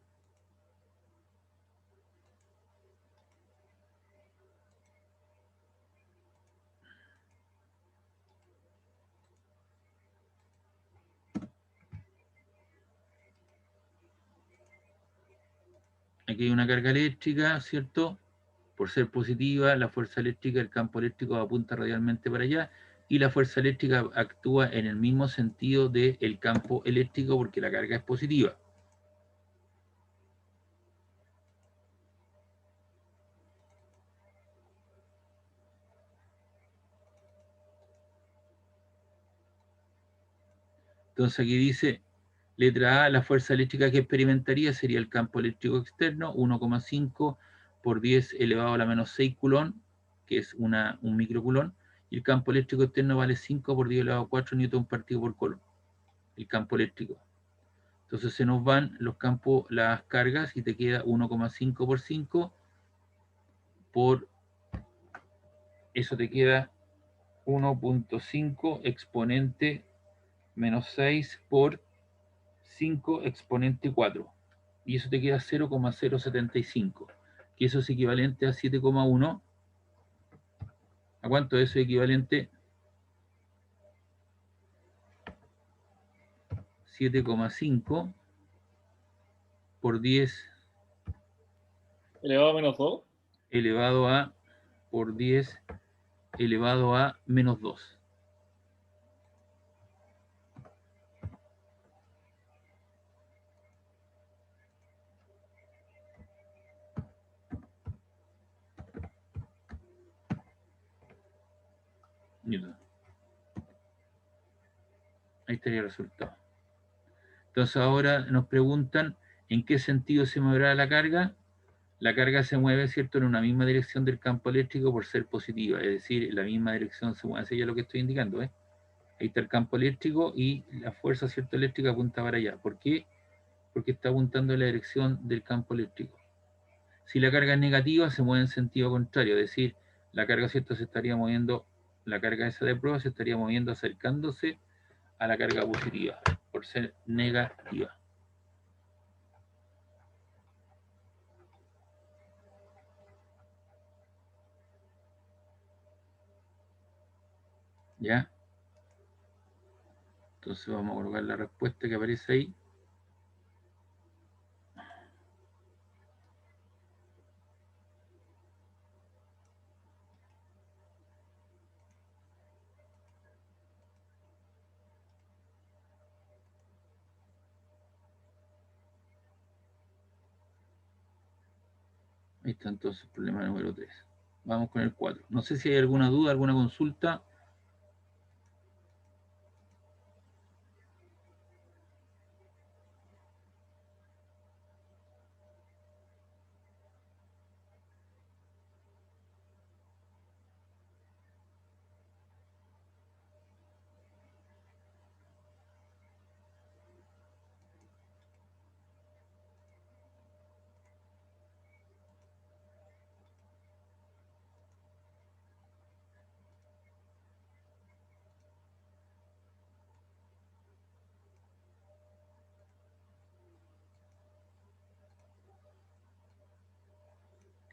Aquí hay una carga eléctrica, ¿cierto? Por ser positiva, la fuerza eléctrica, el campo eléctrico apunta radialmente para allá y la fuerza eléctrica actúa en el mismo sentido del campo eléctrico porque la carga es positiva. Entonces aquí dice, letra A, la fuerza eléctrica que experimentaría sería el campo eléctrico externo, 1,5 por 10 elevado a la menos 6 culón, que es un microculón, y el campo eléctrico externo vale 5 por 10 elevado a 4 newton partido por colón, el campo eléctrico. Entonces se nos van los campos, las cargas, y te queda 1,5 por 5 por, eso te queda 1,5 exponente menos 6 por 5 exponente 4. Y eso te queda 0,075, que eso es equivalente a 7,1. ¿A cuánto eso es equivalente? 7,5 por 10 elevado a menos 2. elevado a por 10 elevado a menos 2. Newton. Ahí estaría el resultado. Entonces ahora nos preguntan en qué sentido se moverá la carga. La carga se mueve, ¿cierto?, en una misma dirección del campo eléctrico por ser positiva, es decir, en la misma dirección se mueve. Eso ya es lo que estoy indicando, ¿eh? Ahí está el campo eléctrico y la fuerza, ¿cierto?, eléctrica apunta para allá. ¿Por qué? Porque está apuntando en la dirección del campo eléctrico. Si la carga es negativa, se mueve en sentido contrario, es decir, la carga, ¿cierto?, se estaría moviendo, la carga esa de prueba se estaría moviendo acercándose a la carga positiva, por ser negativa. ¿Ya? Entonces vamos a colocar la respuesta que aparece ahí. Ahí está entonces el problema número 3. Vamos con el 4. No sé si hay alguna duda, alguna consulta.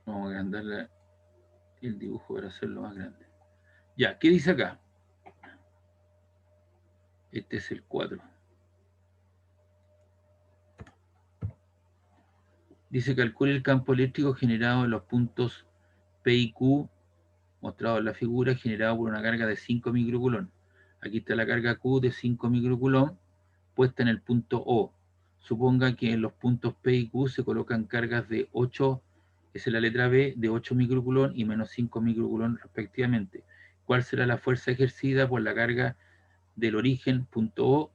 Vamos a agrandarle el dibujo para hacerlo más grande. Ya, ¿qué dice acá? Este es el 4. Dice, calcule el campo eléctrico generado en los puntos P y Q, mostrado en la figura, generado por una carga de 5 microcoulomb. Aquí está la carga Q de 5 microcoulomb puesta en el punto O. Suponga que en los puntos P y Q se colocan cargas de 8, esa es la letra B, de 8 microcoulomb y menos 5 microcoulomb respectivamente. ¿Cuál será la fuerza ejercida por la carga del origen punto O?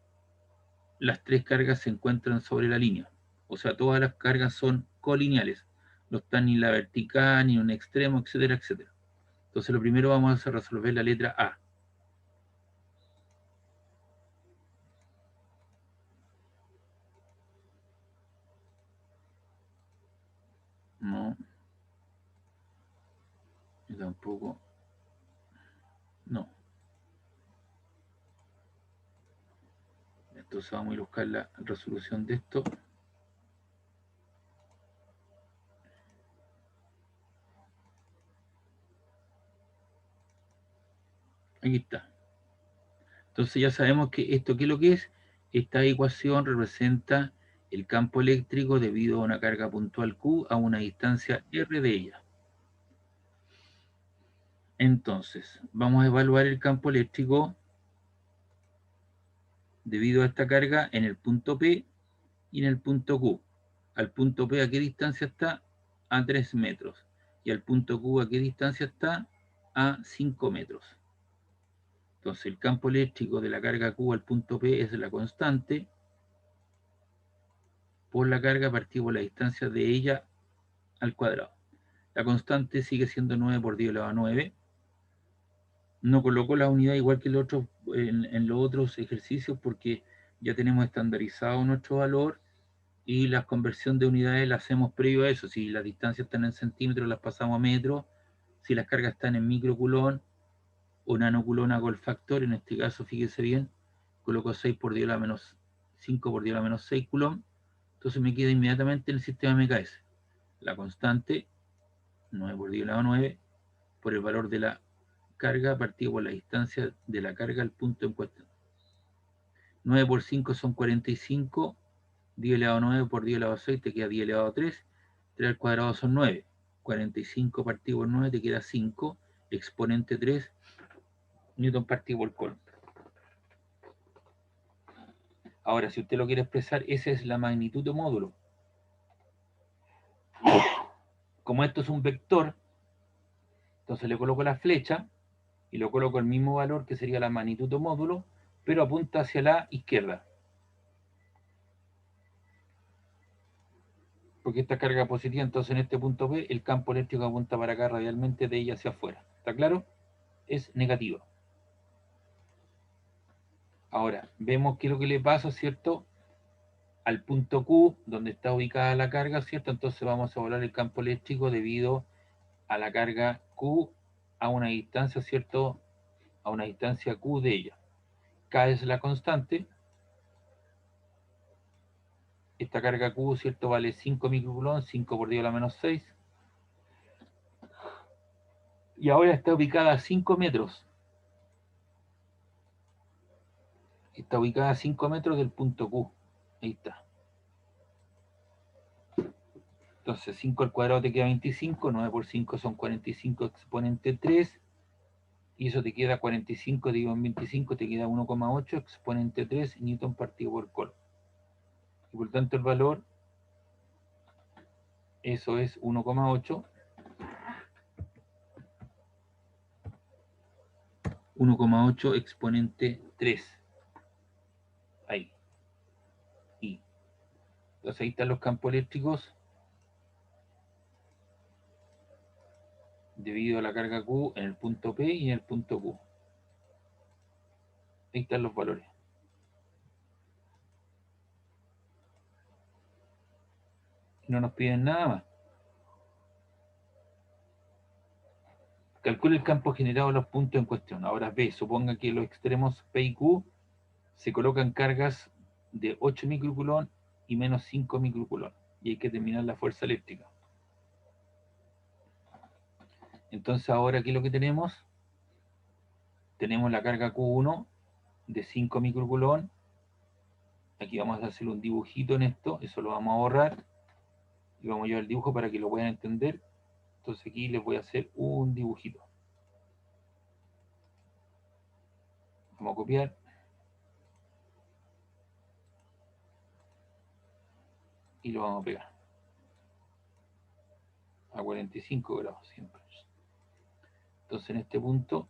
Las tres cargas se encuentran sobre la línea. O sea, todas las cargas son colineales. No están ni en la vertical, ni en un extremo, etcétera, etcétera. Entonces, lo primero vamos a resolver la letra A. No. Y tampoco. No. Entonces vamos a ir a buscar la resolución de esto. Aquí está. Entonces ya sabemos que esto, ¿qué es lo que es? Esta ecuación representa el campo eléctrico debido a una carga puntual Q a una distancia R de ella. Entonces, vamos a evaluar el campo eléctrico debido a esta carga en el punto P y en el punto Q. Al punto P, ¿a qué distancia está? A 3 metros. Y al punto Q, ¿a qué distancia está? A 5 metros. Entonces el campo eléctrico de la carga Q al punto P es la constante por la carga partido por la distancia de ella al cuadrado. La constante sigue siendo 9 por 10 elevado a 9. No coloco la unidad igual que en los otros ejercicios porque ya tenemos estandarizado nuestro valor y la conversión de unidades la hacemos previo a eso. Si las distancias están en centímetros, las pasamos a metros. Si las cargas están en microculón o nanoculón, hago el factor. En este caso, fíjese bien, coloco 6 por 10 a la menos 5 por 10 a la menos 6 culón. Entonces me queda inmediatamente en el sistema MKS la constante 9 por 10 a la 9 por el valor de la carga partido por la distancia de la carga al punto en cuestión. 9 por 5 son 45, 10 elevado a 9 por 10 elevado a 6 te queda 10 elevado a 3, 3 al cuadrado son 9, 45 partido por 9 te queda 5, exponente 3, newton partido por coulomb. Ahora, si usted lo quiere expresar, esa es la magnitud de módulo. Como esto es un vector, entonces le coloco la flecha y lo coloco el mismo valor que sería la magnitud de módulo, pero apunta hacia la izquierda. Porque esta carga positiva, entonces en este punto B, el campo eléctrico apunta para acá radialmente de ella hacia afuera. ¿Está claro? Es negativo. Ahora, vemos qué es lo que le pasa, ¿cierto? Al punto Q, donde está ubicada la carga, ¿cierto? Entonces vamos a volar el campo eléctrico debido a la carga Q a una distancia, ¿cierto? A una distancia Q de ella. K es la constante. Esta carga Q, ¿cierto? Vale 5 microcoulomb, 5 por 10 a la menos 6. Y ahora está ubicada a 5 metros. Está ubicada a 5 metros del punto Q. Ahí está. Entonces 5 al cuadrado te queda 25, 9 por 5 son 45 exponente 3, y eso te queda 45 dividido en 25, te queda 1,8 exponente 3 newton partido por coulomb. Y por tanto el valor, eso es 1,8, 1,8 exponente 3. Ahí. Y entonces ahí están los campos eléctricos debido a la carga Q en el punto P y en el punto Q. Ahí están los valores. No nos piden nada más. Calcule el campo generado en los puntos en cuestión. Ahora B, suponga que los extremos P y Q se colocan cargas de 8 microcoulomb y menos 5 microcoulomb. Y hay que determinar la fuerza eléctrica. Entonces ahora aquí lo que tenemos la carga Q1 de 5 microcoulomb. Aquí vamos a hacer un dibujito en esto, eso lo vamos a borrar. Y vamos a llevar el dibujo para que lo puedan entender. Entonces aquí les voy a hacer un dibujito. Vamos a copiar. Y lo vamos a pegar. A 45 grados siempre. Entonces en este punto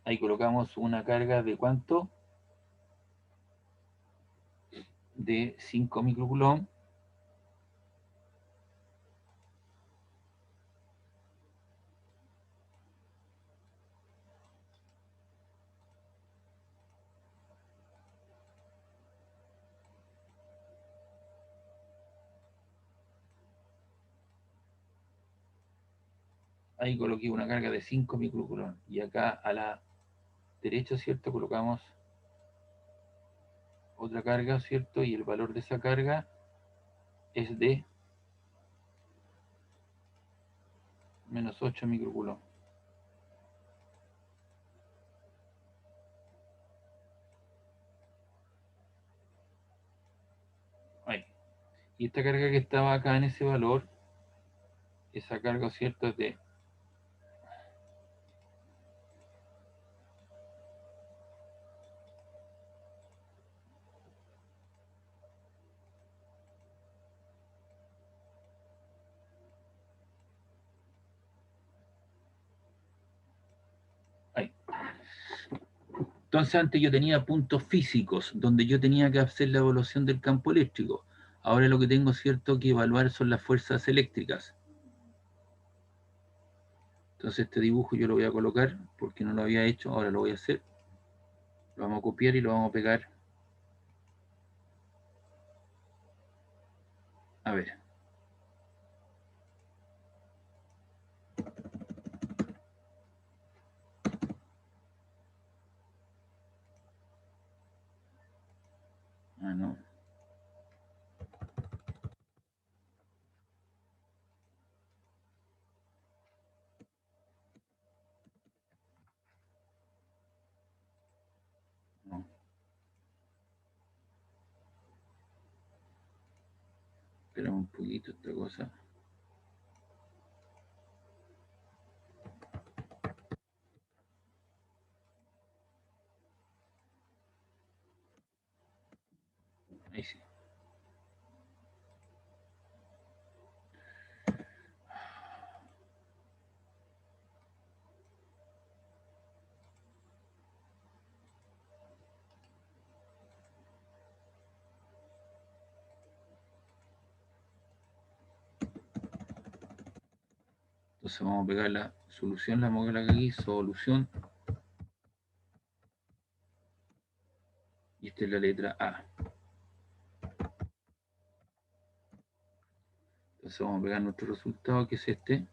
ahí colocamos una carga de ¿cuánto? De 5 microcoulomb. Ahí coloqué una carga de 5 microcoulomb. Y acá a la derecha, ¿cierto? Colocamos otra carga, ¿cierto? Y el valor de esa carga es de menos 8 microcoulomb. Ahí. Y esta carga que estaba acá en ese valor, esa carga, ¿cierto? Es de Entonces antes yo tenía puntos físicos, donde yo tenía que hacer la evaluación del campo eléctrico. Ahora lo que tengo, cierto, que evaluar son las fuerzas eléctricas. Entonces este dibujo yo lo voy a colocar, porque no lo había hecho, ahora lo voy a hacer. Lo vamos a copiar y lo vamos a pegar. A ver. Ah, no. No. Esperamos un poquito esta cosa. Ahí sí. Entonces vamos a pegar la solución, la vamos a pegar aquí, solución. Y esta es la letra A. Entonces vamos a pegar nuestro resultado, que es este.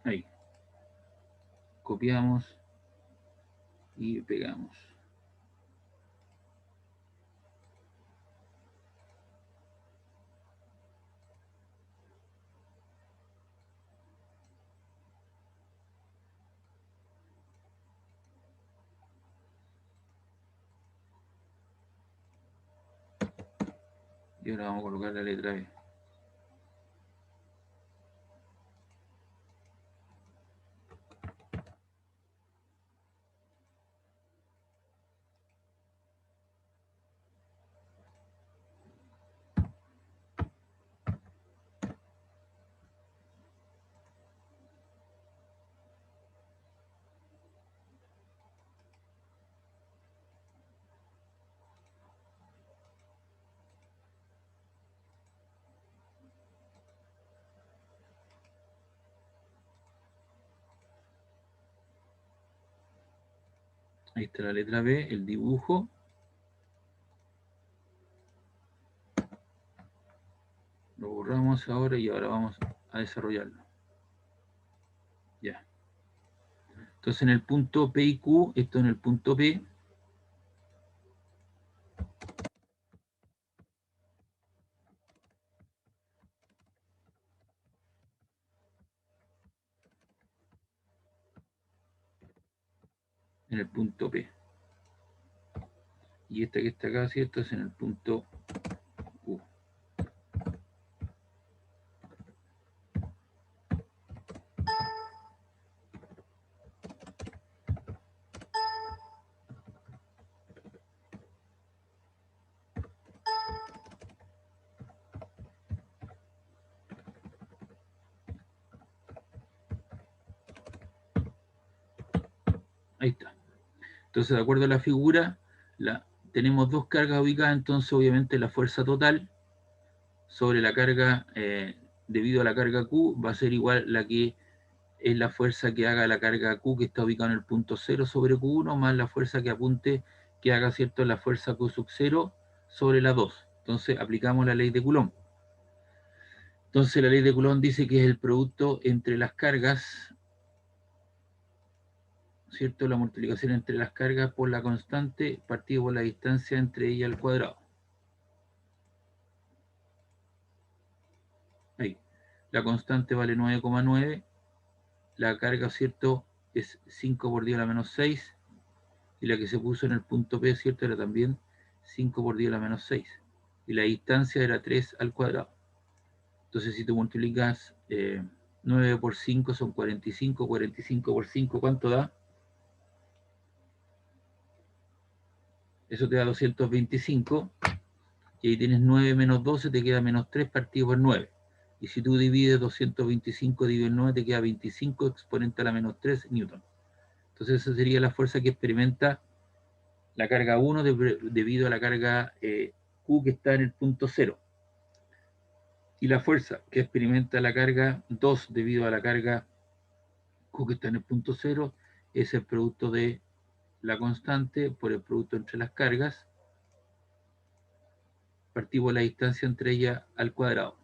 Ahí. Copiamos y pegamos. Y ahora vamos a colocar la letra B. Ahí está la letra B, el dibujo. Lo borramos ahora y ahora vamos a desarrollarlo. Ya. Entonces en el punto P y Q, esto en el punto P. En el punto P. Y esta que está acá, ¿cierto? Es en el punto Q. Ahí está. Entonces, de acuerdo a la figura, tenemos dos cargas ubicadas, entonces obviamente la fuerza total sobre la carga, debido a la carga Q, va a ser igual la que es la fuerza que haga la carga Q que está ubicada en el punto 0 sobre Q1, más la fuerza que apunte que haga, ¿cierto?, la fuerza Q sub 0 sobre la 2. Entonces aplicamos la ley de Coulomb. Entonces la ley de Coulomb dice que es el producto entre las cargas, ¿cierto?, la multiplicación entre las cargas por la constante partido por la distancia entre ellas al cuadrado. Ahí. La constante vale 9,9. La carga, ¿cierto?, es 5 por 10 a la menos 6. Y la que se puso en el punto P, ¿cierto?, era también 5 por 10 a la menos 6. Y la distancia era 3 al cuadrado. Entonces, si tú multiplicas 9 por 5 son 45. 45 por 5, ¿cuánto da? Eso te da 225. Y ahí tienes 9 menos 12, te queda menos 3 partido por 9. Y si tú divides 225 dividido el 9, te queda 25 exponente a la menos 3 newton. Entonces esa sería la fuerza que experimenta la carga 1 debido a la carga Q que está en el punto 0. Y la fuerza que experimenta la carga 2 debido a la carga Q que está en el punto 0 es el producto de la constante por el producto entre las cargas. Partimos la distancia entre ellas al cuadrado.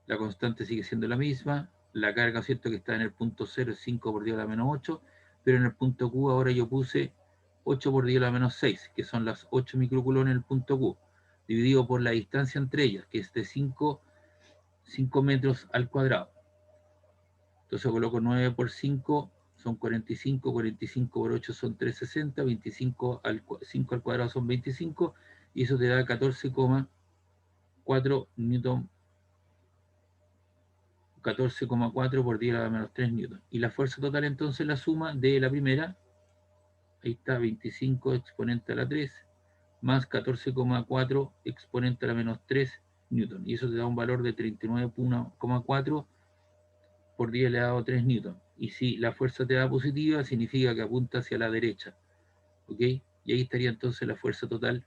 La constante sigue siendo la misma. La carga, ¿cierto?, que está en el punto 0 es 5 por 10 a la menos 8. Pero en el punto Q ahora yo puse 8 por 10 a la menos 6, que son las 8 microcoulombs en el punto Q, dividido por la distancia entre ellas, que es de 5 metros al cuadrado. Entonces coloco 9 por 5, son 45, 45 por 8 son 360, 25 al 5 al cuadrado son 25, y eso te da 14,4 newton, 14,4 por 10 a la menos 3 newton. Y la fuerza total entonces la suma de la primera, ahí está, 25 exponente a la 3, más 14,4 exponente a la menos 3 newton. Y eso te da un valor de 39,4 por 10 elevado a 3 newton. Y si la fuerza te da positiva, significa que apunta hacia la derecha. ¿Ok? Y ahí estaría entonces la fuerza total,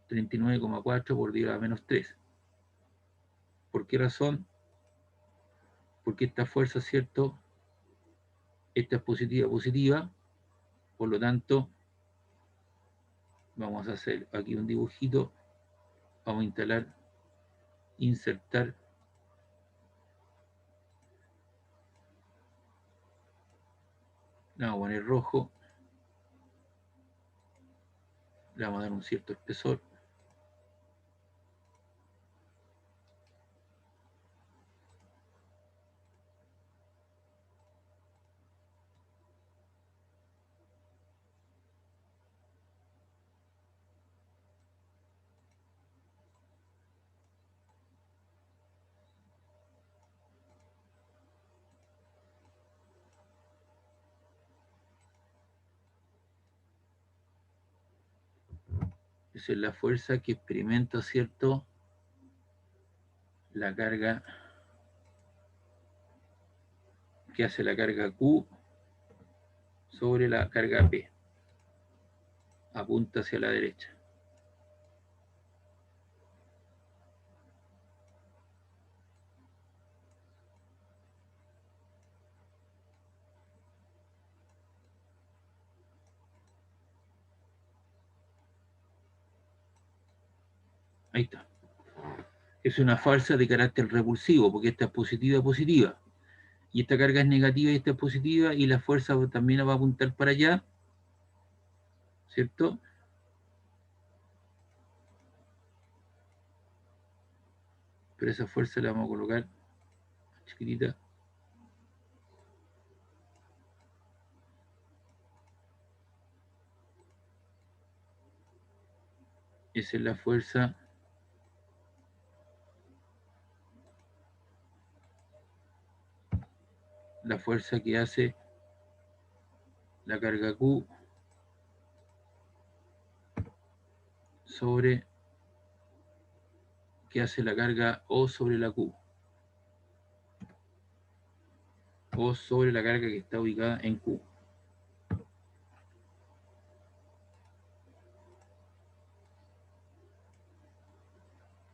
39,4 por 10 a la menos 3. ¿Por qué razón? Porque esta fuerza, ¿cierto? Esta es positiva, por lo tanto, vamos a hacer aquí un dibujito, vamos a instalar, insertar, le vamos a poner rojo, le vamos a dar un cierto espesor, esa es la fuerza que experimenta, ¿cierto?, la carga, que hace la carga Q sobre la carga P, apunta hacia la derecha. Ahí está. Es una fuerza de carácter repulsivo, porque esta es positiva, y esta carga es negativa y esta es positiva, y la fuerza también va a apuntar para allá, ¿cierto? Pero esa fuerza la vamos a colocar chiquitita. Esa es la fuerza que hace la carga Q sobre, que hace la carga O sobre la Q, o sobre la carga que está ubicada en Q.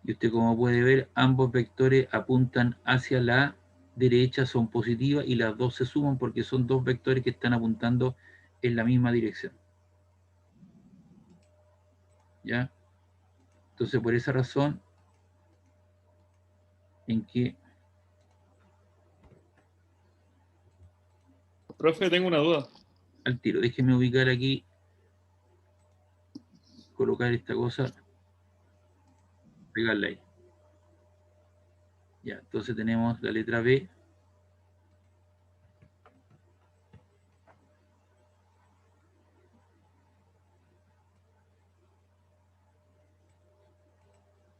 Y usted, como puede ver, ambos vectores apuntan hacia la derecha, son positivas, y las dos se suman porque son dos vectores que están apuntando en la misma dirección. ¿Ya? Entonces, por esa razón, en que... Profe, tengo una duda. Al tiro, déjeme ubicar aquí, colocar esta cosa, pegarla ahí. Ya, entonces tenemos la letra B.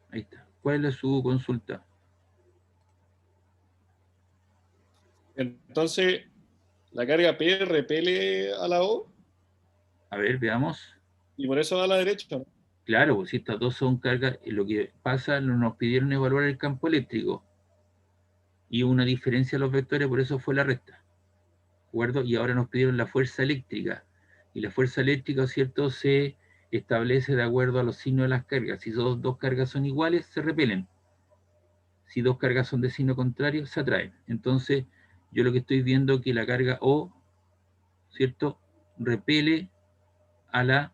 Ahí está. ¿Cuál es su consulta? Entonces, la carga P repele a la O A ver, veamos. y por eso va a la derecha, ¿no? Claro, pues si estas dos son cargas, lo que pasa, nos pidieron evaluar el campo eléctrico. Y una diferencia de los vectores, por eso fue la recta. ¿De acuerdo? Y ahora nos pidieron la fuerza eléctrica. Y la fuerza eléctrica, ¿cierto?, se establece de acuerdo a los signos de las cargas. Si dos cargas son iguales, se repelen. Si dos cargas son de signo contrario, se atraen. Entonces, yo lo que estoy viendo es que la carga O, ¿cierto?, repele a la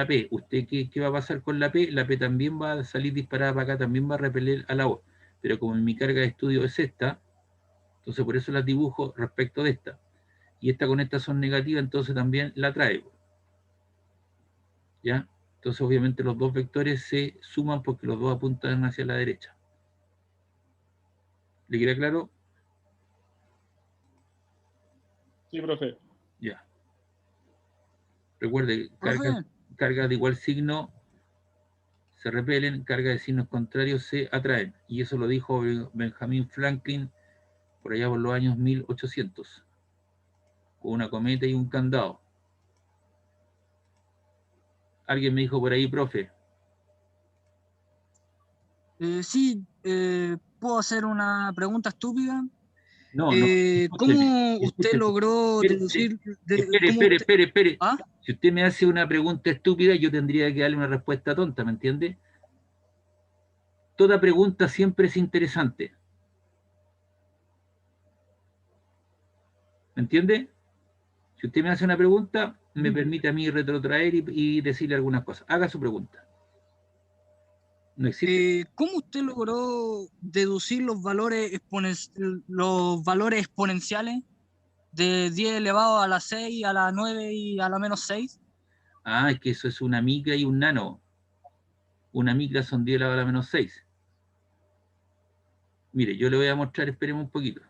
P. ¿Usted qué va a pasar con la P? La P también va a salir disparada para acá, también va a repeler a la O. Pero como mi carga de estudio es esta, entonces por eso las dibujo respecto de esta. Y esta con esta son negativas, entonces también la traigo. ¿Ya? Entonces obviamente los dos vectores se suman porque los dos apuntan hacia la derecha. ¿Le queda claro? Sí, profe. Ya. Recuerde, Profe, cargas de igual signo se repelen, cargas de signos contrarios se atraen. Y eso lo dijo Benjamin Franklin por allá por los años 1800, con una cometa y un candado. Alguien me dijo por ahí, profe. sí, ¿puedo hacer una pregunta estúpida? No, ¿Cómo usted escúcheme. logró deducir? Espere. ¿Ah? Si usted me hace una pregunta estúpida, yo tendría que darle una respuesta tonta, ¿me entiende? Toda pregunta siempre es interesante. ¿Me entiende? Si usted me hace una pregunta, me permite a mí retrotraer y decirle algunas cosas. Haga su pregunta. No existe. ¿Cómo usted logró deducir los valores exponenciales de 10 elevado a la 6, a la 9 y a la menos 6? Ah, es que eso es una micra y un nano. Una micra son 10 elevado a la menos 6. Mire, yo le voy a mostrar, esperemos un poquito.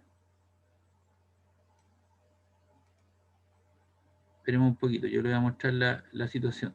Esperemos un poquito, yo le voy a mostrar la situación.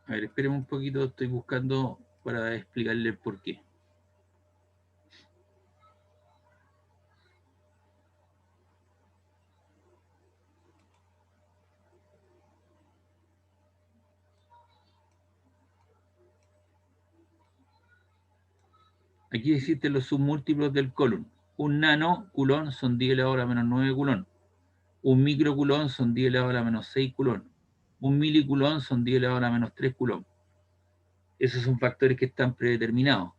A ver, esperemos un poquito, estoy buscando para explicarle el por qué. Aquí existen los submúltiplos del colon. Un nano culón son 10 elevado a la menos 9 culón. Un microculón son 10 elevado a la menos 6 culón. Un miliculón son 10 elevado a la menos 3 culón. Esos son factores que están predeterminados.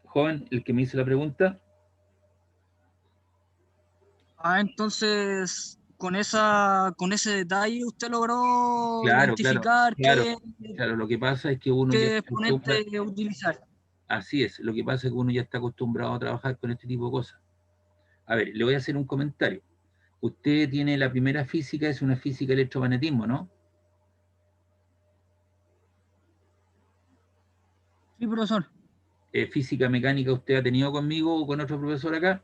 Joven, el que me hizo la pregunta. Entonces, con ese detalle usted logró Claro. identificar Claro, lo que pasa es que uno ya qué está acostumbrado. exponente utilizar. Así es, lo que pasa es que uno ya está acostumbrado a trabajar con este tipo de cosas. A ver, le voy a hacer un comentario. Usted tiene la primera física, es una física electromagnetismo, ¿no? Sí, profesor. Física mecánica, ¿usted ha tenido conmigo o con otro profesor acá?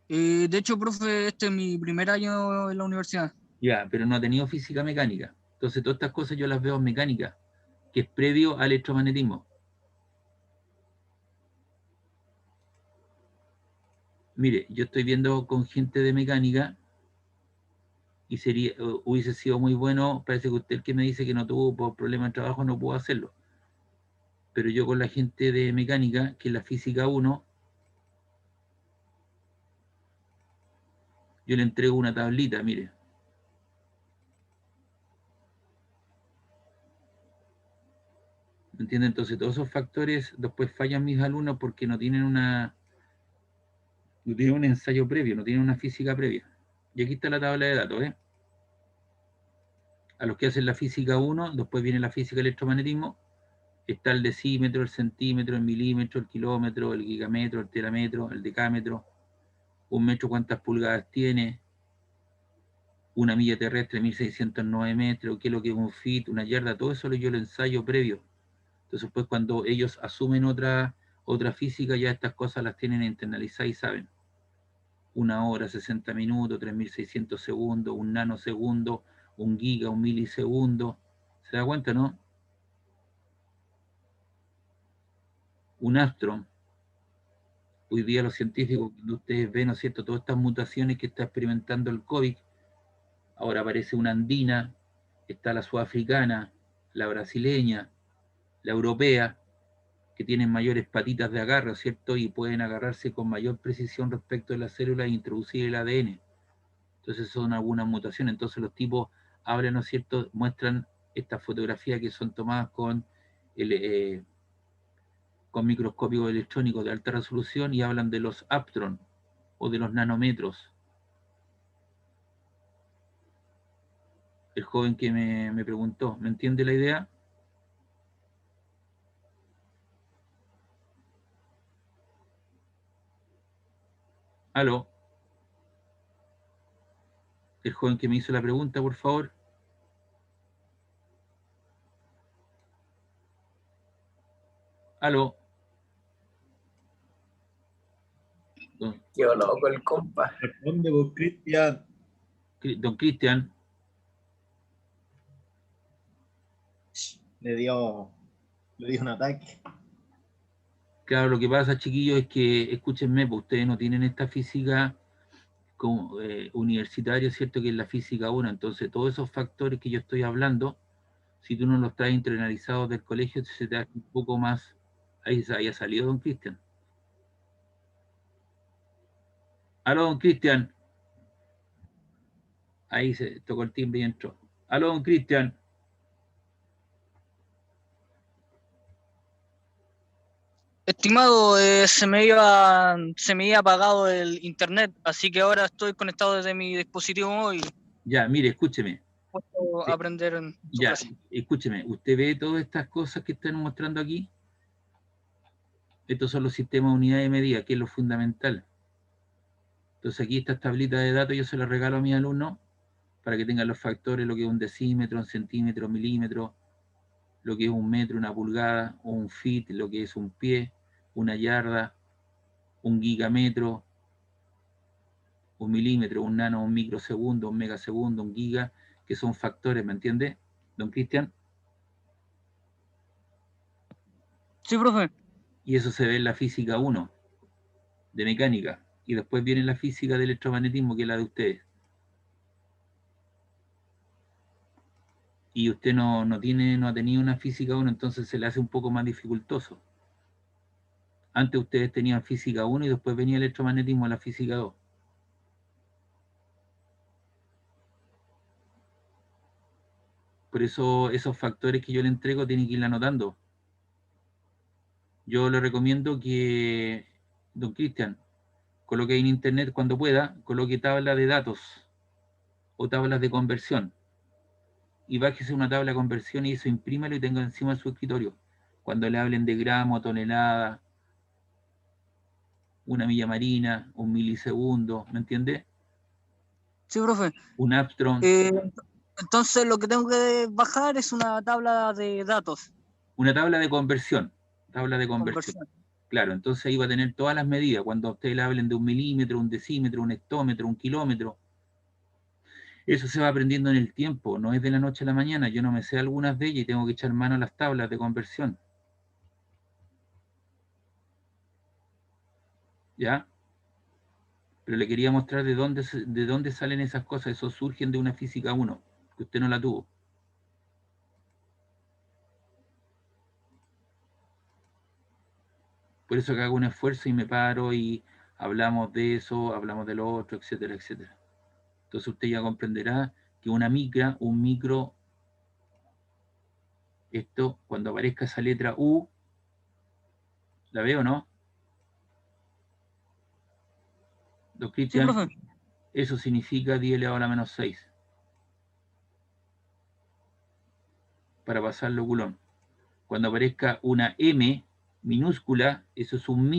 De hecho, profe, este es mi primer año en la universidad. Ya, pero no ha tenido física mecánica. Entonces, todas estas cosas yo las veo en mecánica, que es previo al electromagnetismo. Mire, yo estoy viendo con gente de mecánica y hubiese sido muy bueno, parece que usted el que me dice que no tuvo por problemas de trabajo no pudo hacerlo. Pero yo con la gente de mecánica, que es la física 1, yo le entrego una tablita, mire. ¿Me entiende? Entonces todos esos factores después fallan mis alumnos porque no tienen un ensayo previo, no tienen una física previa. Y aquí está la tabla de datos, ¿eh? A los que hacen la física 1, después viene la física electromagnetismo, Está el decímetro, el centímetro, el milímetro, el kilómetro, el gigametro, el terametro, el decámetro. Un metro, ¿cuántas pulgadas tiene? Una milla terrestre, 1609 metros. ¿Qué es lo que es un feet? Una yarda. Todo eso yo lo ensayo previo. Entonces, pues cuando ellos asumen otra física, ya estas cosas las tienen internalizadas y saben. 1 hora, 60 minutos, 3600 segundos, un nanosegundo, un giga, un milisegundo. ¿Se da cuenta, no? Un astro. Hoy día los científicos, cuando ustedes ven, ¿no es cierto?, todas estas mutaciones que está experimentando el COVID, ahora aparece una andina, está la sudafricana, la brasileña, la europea, que tienen mayores patitas de agarre, ¿cierto? Y pueden agarrarse con mayor precisión respecto de las células e introducir el ADN. Entonces son algunas mutaciones. Entonces los tipos hablan, ¿no es cierto?, muestran estas fotografías que son tomadas con microscopios electrónicos de alta resolución y hablan de los aptron o de los nanómetros. El joven que me preguntó, ¿me entiende la idea? ¿Aló? El joven que me hizo la pregunta, por favor. ¿Aló? Qué loco el compa. Responde vos, Cristian. Don Cristian. Le dio un ataque. Claro, lo que pasa, chiquillos, es que, escúchenme, pues ustedes no tienen esta física como, universitaria, ¿cierto? Que es la física 1. Entonces, todos esos factores que yo estoy hablando, si tú no los traes internalizados del colegio, se te hace un poco más... Ahí ha salido don Cristian. Aló, don Cristian. Ahí se tocó el timbre y entró. Aló, don Cristian. Estimado, se me había apagado el internet, así que ahora estoy conectado desde mi dispositivo móvil. Ya, mire, escúcheme. Puedo aprender en su Ya, clase. escúcheme. ¿Usted ve todas estas cosas que están mostrando aquí? Estos son los sistemas de unidad de medida, que es lo fundamental. Entonces aquí estas tablitas de datos yo se las regalo a mis alumnos para que tengan los factores, lo que es un decímetro, un centímetro, milímetro, lo que es un metro, una pulgada, o un feet, lo que es un pie, una yarda, un gigametro, un milímetro, un nano, un microsegundo, un megasegundo, un giga, que son factores, ¿me entiende, don Cristian? Sí, profe. Y eso se ve en la física 1 de mecánica, y después viene la física de electromagnetismo, que es la de ustedes. Y usted no ha tenido una física 1, entonces se le hace un poco más dificultoso. Antes ustedes tenían física 1 y después venía electromagnetismo a la física 2. Por eso esos factores que yo le entrego tienen que ir anotando. Yo le recomiendo que, don Cristian, coloque en internet cuando pueda, coloque tabla de datos o tablas de conversión. Y bájese una tabla de conversión y eso imprímelo y tenga encima de su escritorio. Cuando le hablen de gramo, tonelada, una milla marina, un milisegundo, ¿me entiende? Sí, profe. Un Armstrong. Entonces lo que tengo que bajar es una tabla de datos. Una tabla de conversión. Tabla de conversión. Claro, entonces ahí va a tener todas las medidas. Cuando a usted le hablen de un milímetro, un decímetro, un hectómetro, un kilómetro, eso se va aprendiendo en el tiempo, no es de la noche a la mañana. Yo no me sé algunas de ellas y tengo que echar mano a las tablas de conversión. ¿Ya? Pero le quería mostrar de dónde salen esas cosas. Eso surgen de una física 1, que usted no la tuvo. Por eso que hago un esfuerzo y me paro y hablamos de eso, hablamos de lo otro, etcétera, etcétera. Entonces usted ya comprenderá que un micro, esto, cuando aparezca esa letra U, ¿la veo, no? Don Cristian, sí, eso significa 10 elevado a la menos 6. Para pasarlo Coulomb. Cuando aparezca una M minúscula, eso es un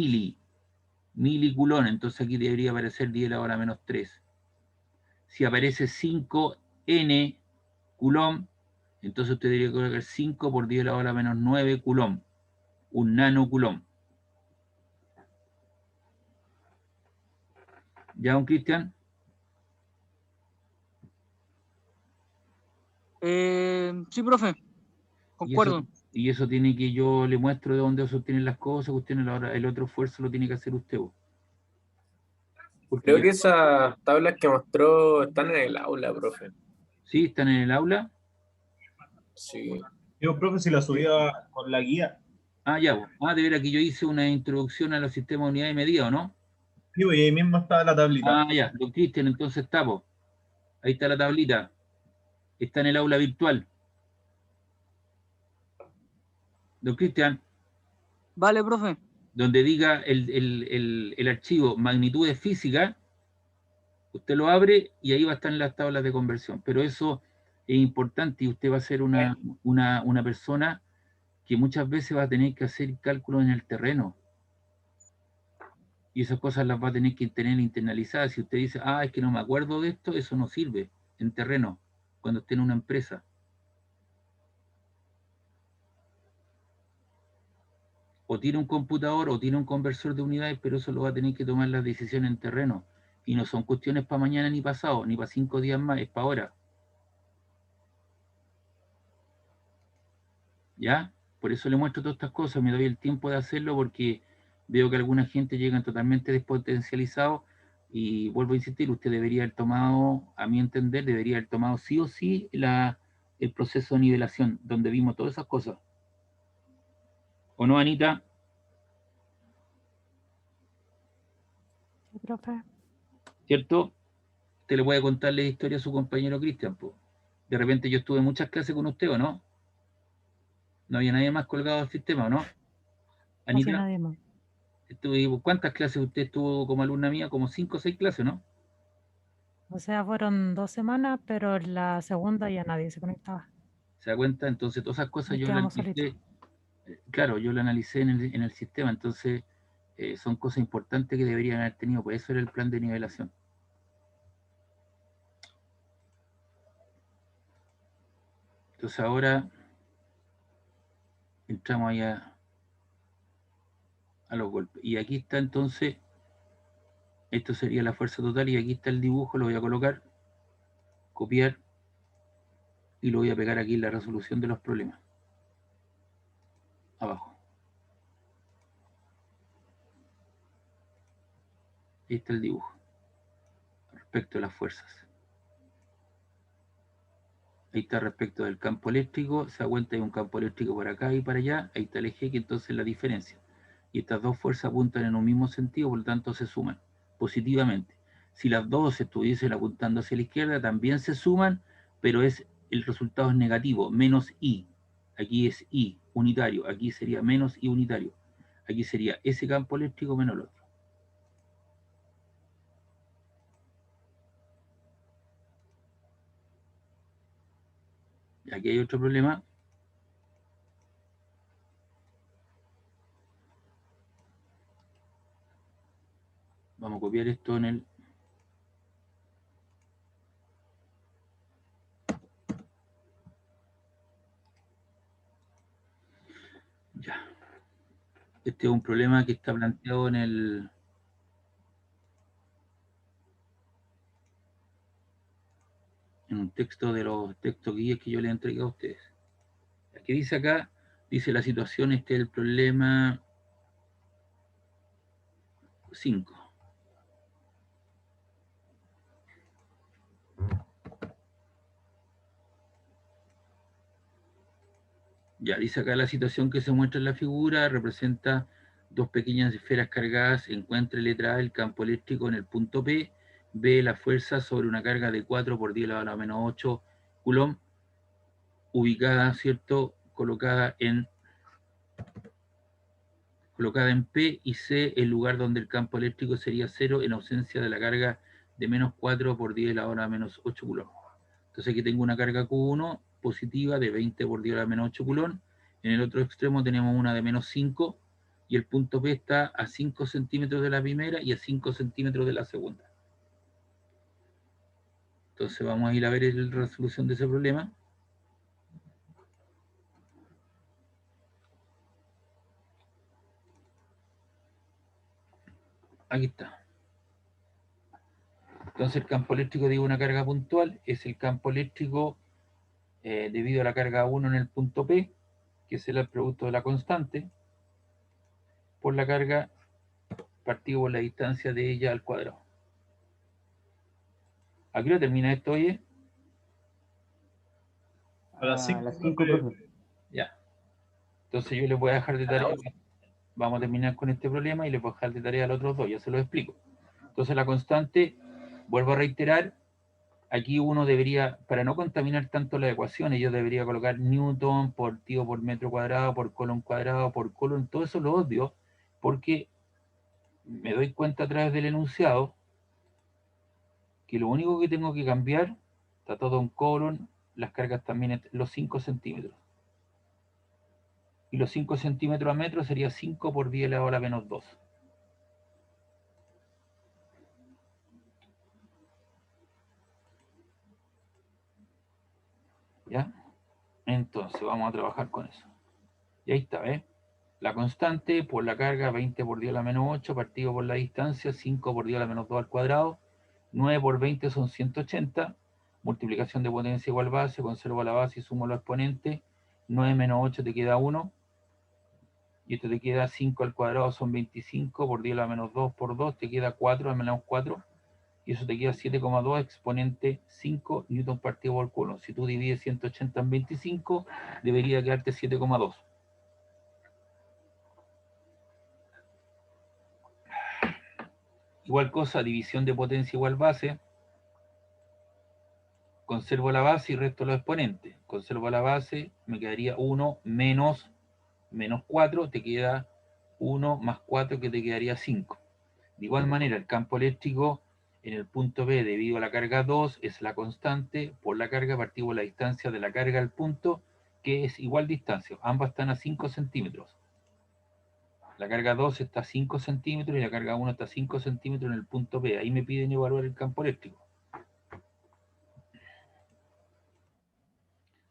miliculón, entonces aquí debería aparecer 10 a la hora menos 3. Si aparece 5N culón, entonces usted debería colocar 5 por 10 a la hora menos 9 culón, un nanoculón. ¿Ya, don Cristian? Sí, profe, concuerdo. Y eso tiene que yo le muestro de dónde se obtienen las cosas, el otro esfuerzo lo tiene que hacer usted. Creo que esas tablas que mostró están en el aula, profe. ¿Sí? ¿Están en el aula? Sí. Yo, profe, si la subía con la guía. Ah, ya. De veras que yo hice una introducción a los sistemas de unidad de medida, ¿o no? Sí, y ahí mismo está la tablita. Ah, ya. Don Cristian, entonces está, po. Ahí está la tablita. Está en el aula virtual. Don Cristian. Vale, profe. Donde diga el archivo magnitudes físicas, usted lo abre y ahí va a estar en las tablas de conversión. Pero eso es importante y usted va a ser una persona que muchas veces va a tener que hacer cálculos en el terreno. Y esas cosas las va a tener que tener internalizadas. Si usted dice, es que no me acuerdo de esto, eso no sirve en terreno, cuando esté en una empresa. O tiene un computador o tiene un conversor de unidades, pero eso lo va a tener que tomar las decisiones en terreno. Y no son cuestiones para mañana ni pasado, ni para 5 días más, es para ahora. ¿Ya? Por eso le muestro todas estas cosas, me doy el tiempo de hacerlo porque veo que alguna gente llegan totalmente despotencializados y vuelvo a insistir, usted debería haber tomado, a mi entender, debería haber tomado sí o sí el proceso de nivelación, donde vimos todas esas cosas. ¿O no, Anita? Sí, profe. ¿Cierto? Usted le puede contarle la historia a su compañero Cristian. De repente yo estuve en muchas clases con usted, ¿o no? No había nadie más colgado del sistema, ¿o no? Anita, Casi nadie más. ¿cuántas clases usted estuvo como alumna mía? Como 5 o 6 clases, ¿no? O sea, fueron 2 semanas, pero en la segunda ya nadie se conectaba. ¿Se da cuenta? Entonces todas esas cosas Nos yo las quedamos solitos. analicé, claro, yo lo analicé en el sistema, entonces son cosas importantes que deberían haber tenido, por eso era el plan de nivelación. Entonces ahora entramos allá a los golpes. Y aquí está entonces, esto sería la fuerza total y aquí está el dibujo, lo voy a colocar, copiar y lo voy a pegar aquí en la resolución de los problemas. Abajo. Ahí está el dibujo respecto a las fuerzas. Ahí está respecto del campo eléctrico, se da cuenta hay un campo eléctrico por acá y para allá, ahí está el eje, que entonces es la diferencia. Y estas dos fuerzas apuntan en un mismo sentido, por lo tanto se suman positivamente. Si las dos estuviesen apuntando hacia la izquierda, también se suman, pero el resultado es negativo, menos I. Aquí es I, unitario, aquí sería menos I unitario. Aquí sería ese campo eléctrico menos el otro. Aquí hay otro problema. Vamos a copiar esto en el... Ya. Este es un problema que está planteado en un texto de los textos guías que yo le he entregado a ustedes. Aquí dice acá, dice la situación, este es el problema 5. Ya, dice acá la situación que se muestra en la figura, representa dos pequeñas esferas cargadas, encuentre letra A el campo eléctrico en el punto P, B la fuerza sobre una carga de 4 por 10 a la menos 8 coulomb, ubicada, ¿cierto?, colocada en P y C, el lugar donde el campo eléctrico sería 0 en ausencia de la carga de menos 4 por 10 a la hora menos 8 coulomb. Entonces aquí tengo una carga Q1 positiva de 20 por 10 a la menos 8 coulomb En el otro extremo tenemos una de menos 5 y el punto P está a 5 centímetros de la primera y a 5 centímetros de la segunda. Entonces vamos a ir a ver la resolución de ese problema. Aquí está. Entonces el campo eléctrico de una carga puntual es el campo eléctrico debido a la carga 1 en el punto P, que será el producto de la constante, por la carga partido por la distancia de ella al cuadrado. ¿A qué hora termina esto, oye? A las 5, profe. Ya. Entonces yo les voy a dejar de tarea. Vamos a terminar con este problema y les voy a dejar de tarea a los otros dos, ya se los explico. Entonces la constante, vuelvo a reiterar, aquí uno debería, para no contaminar tanto las ecuaciones, yo debería colocar Newton por tío por metro cuadrado, por colon cuadrado, por colon, todo eso lo odio, porque me doy cuenta a través del enunciado que lo único que tengo que cambiar, está todo en colon, las cargas también, los 5 centímetros. Y los 5 centímetros a metro sería 5 por 10 elevado a la menos 2. ¿Ya? Entonces vamos a trabajar con eso. Y ahí está, ¿ves? La constante por la carga 20 por 10 a la menos 8 partido por la distancia 5 por 10 a la menos 2 al cuadrado. 9 por 20 son 180. Multiplicación de potencia igual base. Conservo la base y sumo los exponentes. 9 menos 8 te queda 1. Y esto te queda 5 al cuadrado son 25 por 10 a la menos 2 por 2 te queda 4 al menos 4. Y eso te queda 7,2 exponente 5 newton partido por coulomb. Si tú divides 180 en 25, debería quedarte 7,2. Igual cosa, división de potencia igual base. Conservo la base y resto los exponentes. Conservo la base, me quedaría 1 menos 4, te queda 1 más 4 que te quedaría 5. De igual manera, el campo eléctrico en el punto B debido a la carga 2 es la constante por la carga partido por la distancia de la carga al punto, que es igual distancia. Ambas están a 5 centímetros. La carga 2 está a 5 centímetros y la carga 1 está a 5 centímetros en el punto B. Ahí me piden evaluar el campo eléctrico.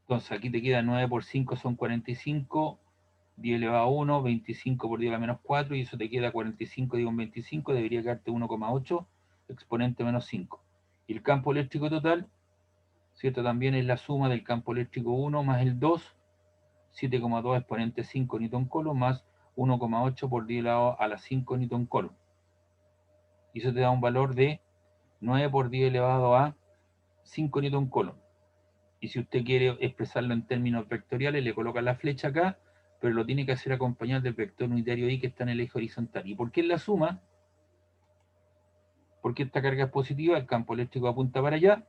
Entonces aquí te queda 9 por 5 son 45, 10 elevado a 1, 25 por 10 a la menos 4, y eso te queda 45, digo un 25, debería quedarte 1,8, exponente menos 5. Y el campo eléctrico total, ¿cierto? También es la suma del campo eléctrico 1 más el 2, 7,2 exponente 5 newton coulomb más 1,8 por 10 elevado a la 5 newton coulomb. Y eso te da un valor de 9 por 10 elevado a 5 newton coulomb. Y si usted quiere expresarlo en términos vectoriales, le coloca la flecha acá, pero lo tiene que hacer acompañado del vector unitario I que está en el eje horizontal. ¿Y por qué en la suma? Porque esta carga es positiva, el campo eléctrico apunta para allá.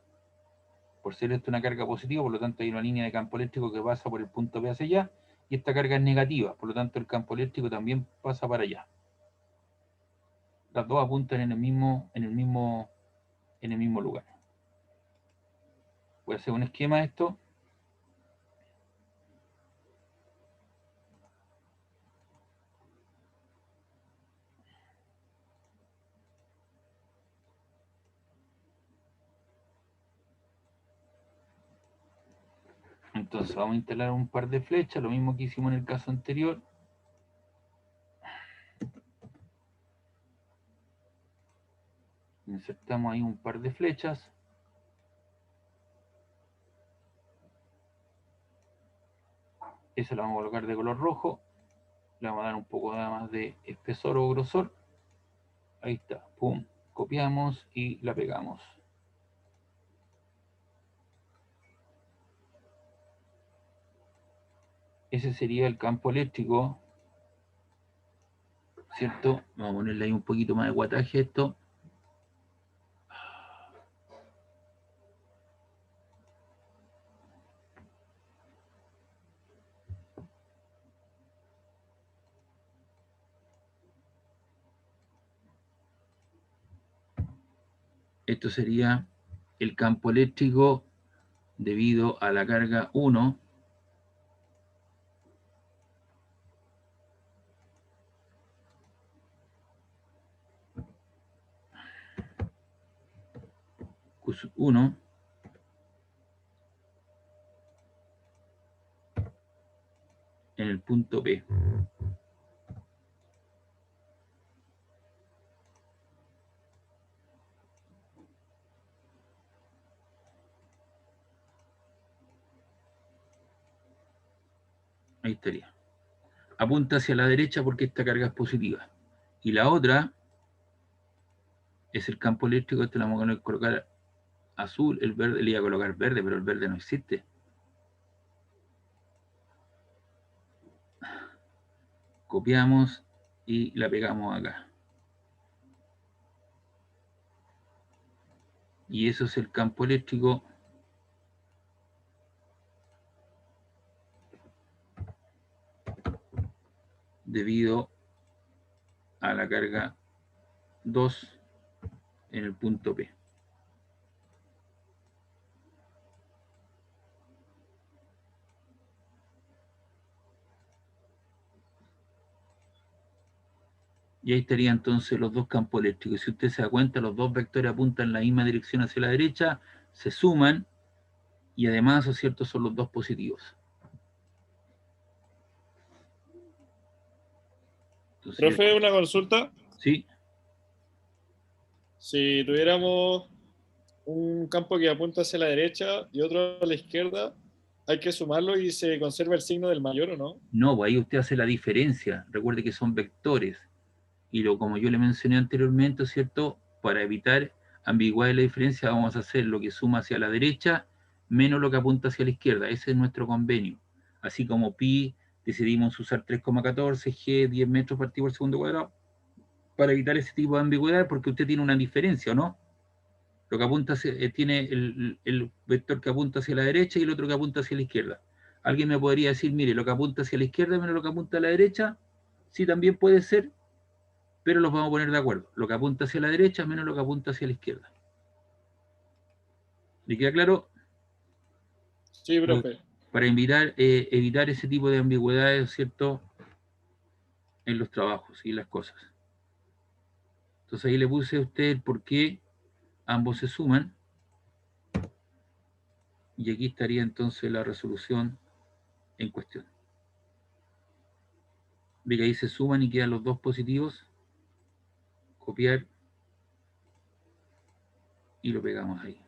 Por ser esto una carga positiva, por lo tanto hay una línea de campo eléctrico que pasa por el punto P hacia allá. Y esta carga es negativa, por lo tanto el campo eléctrico también pasa para allá. Las dos apuntan en el mismo lugar. Voy a hacer un esquema de esto. Entonces vamos a instalar un par de flechas, lo mismo que hicimos en el caso anterior. Insertamos ahí un par de flechas. Esa la vamos a colocar de color rojo. Le vamos a dar un poco más de espesor o grosor. Ahí está, pum. Copiamos y la pegamos. Ese sería el campo eléctrico, ¿cierto? Vamos a ponerle ahí un poquito más de guataje a esto. Esto sería el campo eléctrico debido a la carga 1 Q1 en el punto P. Ahí estaría. Apunta hacia la derecha porque esta carga es positiva. Y la otra es el campo eléctrico. Este lo vamos a colocar azul, el verde, le iba a colocar verde, pero el verde no existe. Copiamos y la pegamos acá. Y eso es el campo eléctrico debido a la carga 2 en el punto P. Y ahí estarían entonces los dos campos eléctricos. Si usted se da cuenta, los dos vectores apuntan en la misma dirección hacia la derecha, se suman y además, ¿no es cierto?, son los dos positivos. Entonces, Profe, una consulta. sí, Si tuviéramos un campo que apunta hacia la derecha y otro a la izquierda, ¿hay que sumarlo y se conserva el signo del mayor o no? no, pues ahí usted hace la diferencia. Recuerde que son vectores. Y como yo le mencioné anteriormente, ¿cierto? Para evitar ambigüedad de la diferencia, vamos a hacer lo que suma hacia la derecha menos lo que apunta hacia la izquierda. Ese es nuestro convenio. Así como pi, decidimos usar 3,14, g, 10 metros partido por segundo cuadrado, para evitar ese tipo de ambigüedad, porque usted tiene una diferencia, ¿o no? Lo que apunta tiene el vector que apunta hacia la derecha y el otro que apunta hacia la izquierda. Alguien me podría decir, mire, lo que apunta hacia la izquierda menos lo que apunta a la derecha, sí, también puede ser, pero los vamos a poner de acuerdo. Lo que apunta hacia la derecha menos lo que apunta hacia la izquierda. ¿Le queda claro? Sí, profe. Para evitar ese tipo de ambigüedades, ¿cierto?, en los trabajos y las cosas. Entonces ahí le puse a usted el por qué ambos se suman. Y aquí estaría entonces la resolución en cuestión. Ve que ahí se suman y quedan los dos positivos. Copiar y lo pegamos ahí.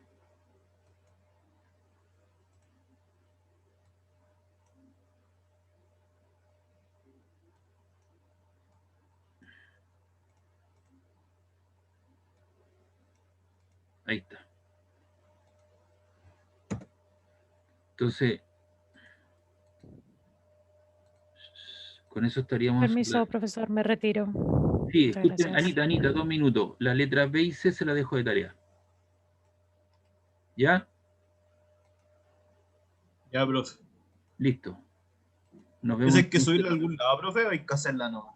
Ahí está. Entonces, con eso estaríamos... Permiso, profesor, me retiro. Sí, Muchas escuchen, gracias. Anita, 2 minutos. La letra B y C se la dejo de tarea. ¿Ya? Ya, profe. Listo. Nos ¿Esa vemos. hay que subirla a algún lado, profe, o hay que hacerla nomás?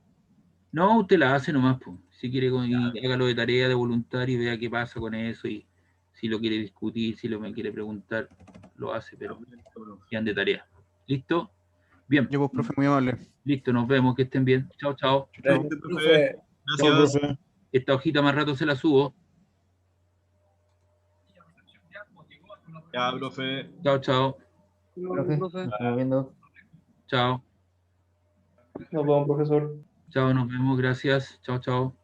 No, usted la hace nomás, pues. Si quiere, Ya, y hágalo de tarea de voluntario y vea qué pasa con eso. Y si lo quiere discutir, si lo me quiere preguntar, lo hace, pero perfecto, profe. quedan de tarea. ¿Listo? Bien. Yo, pues, profe, muy amable. Listo, nos vemos. Que estén bien. Chao, chao. Chao. Gracias, profe. Profe, Chao, Gracias. profe. Esta hojita más rato se la subo. Ya, profe. Chao, chao. Profe, Nos estamos viendo. Chao. Nos vemos, profesor. Chao, nos vemos. Gracias. Chao, chao.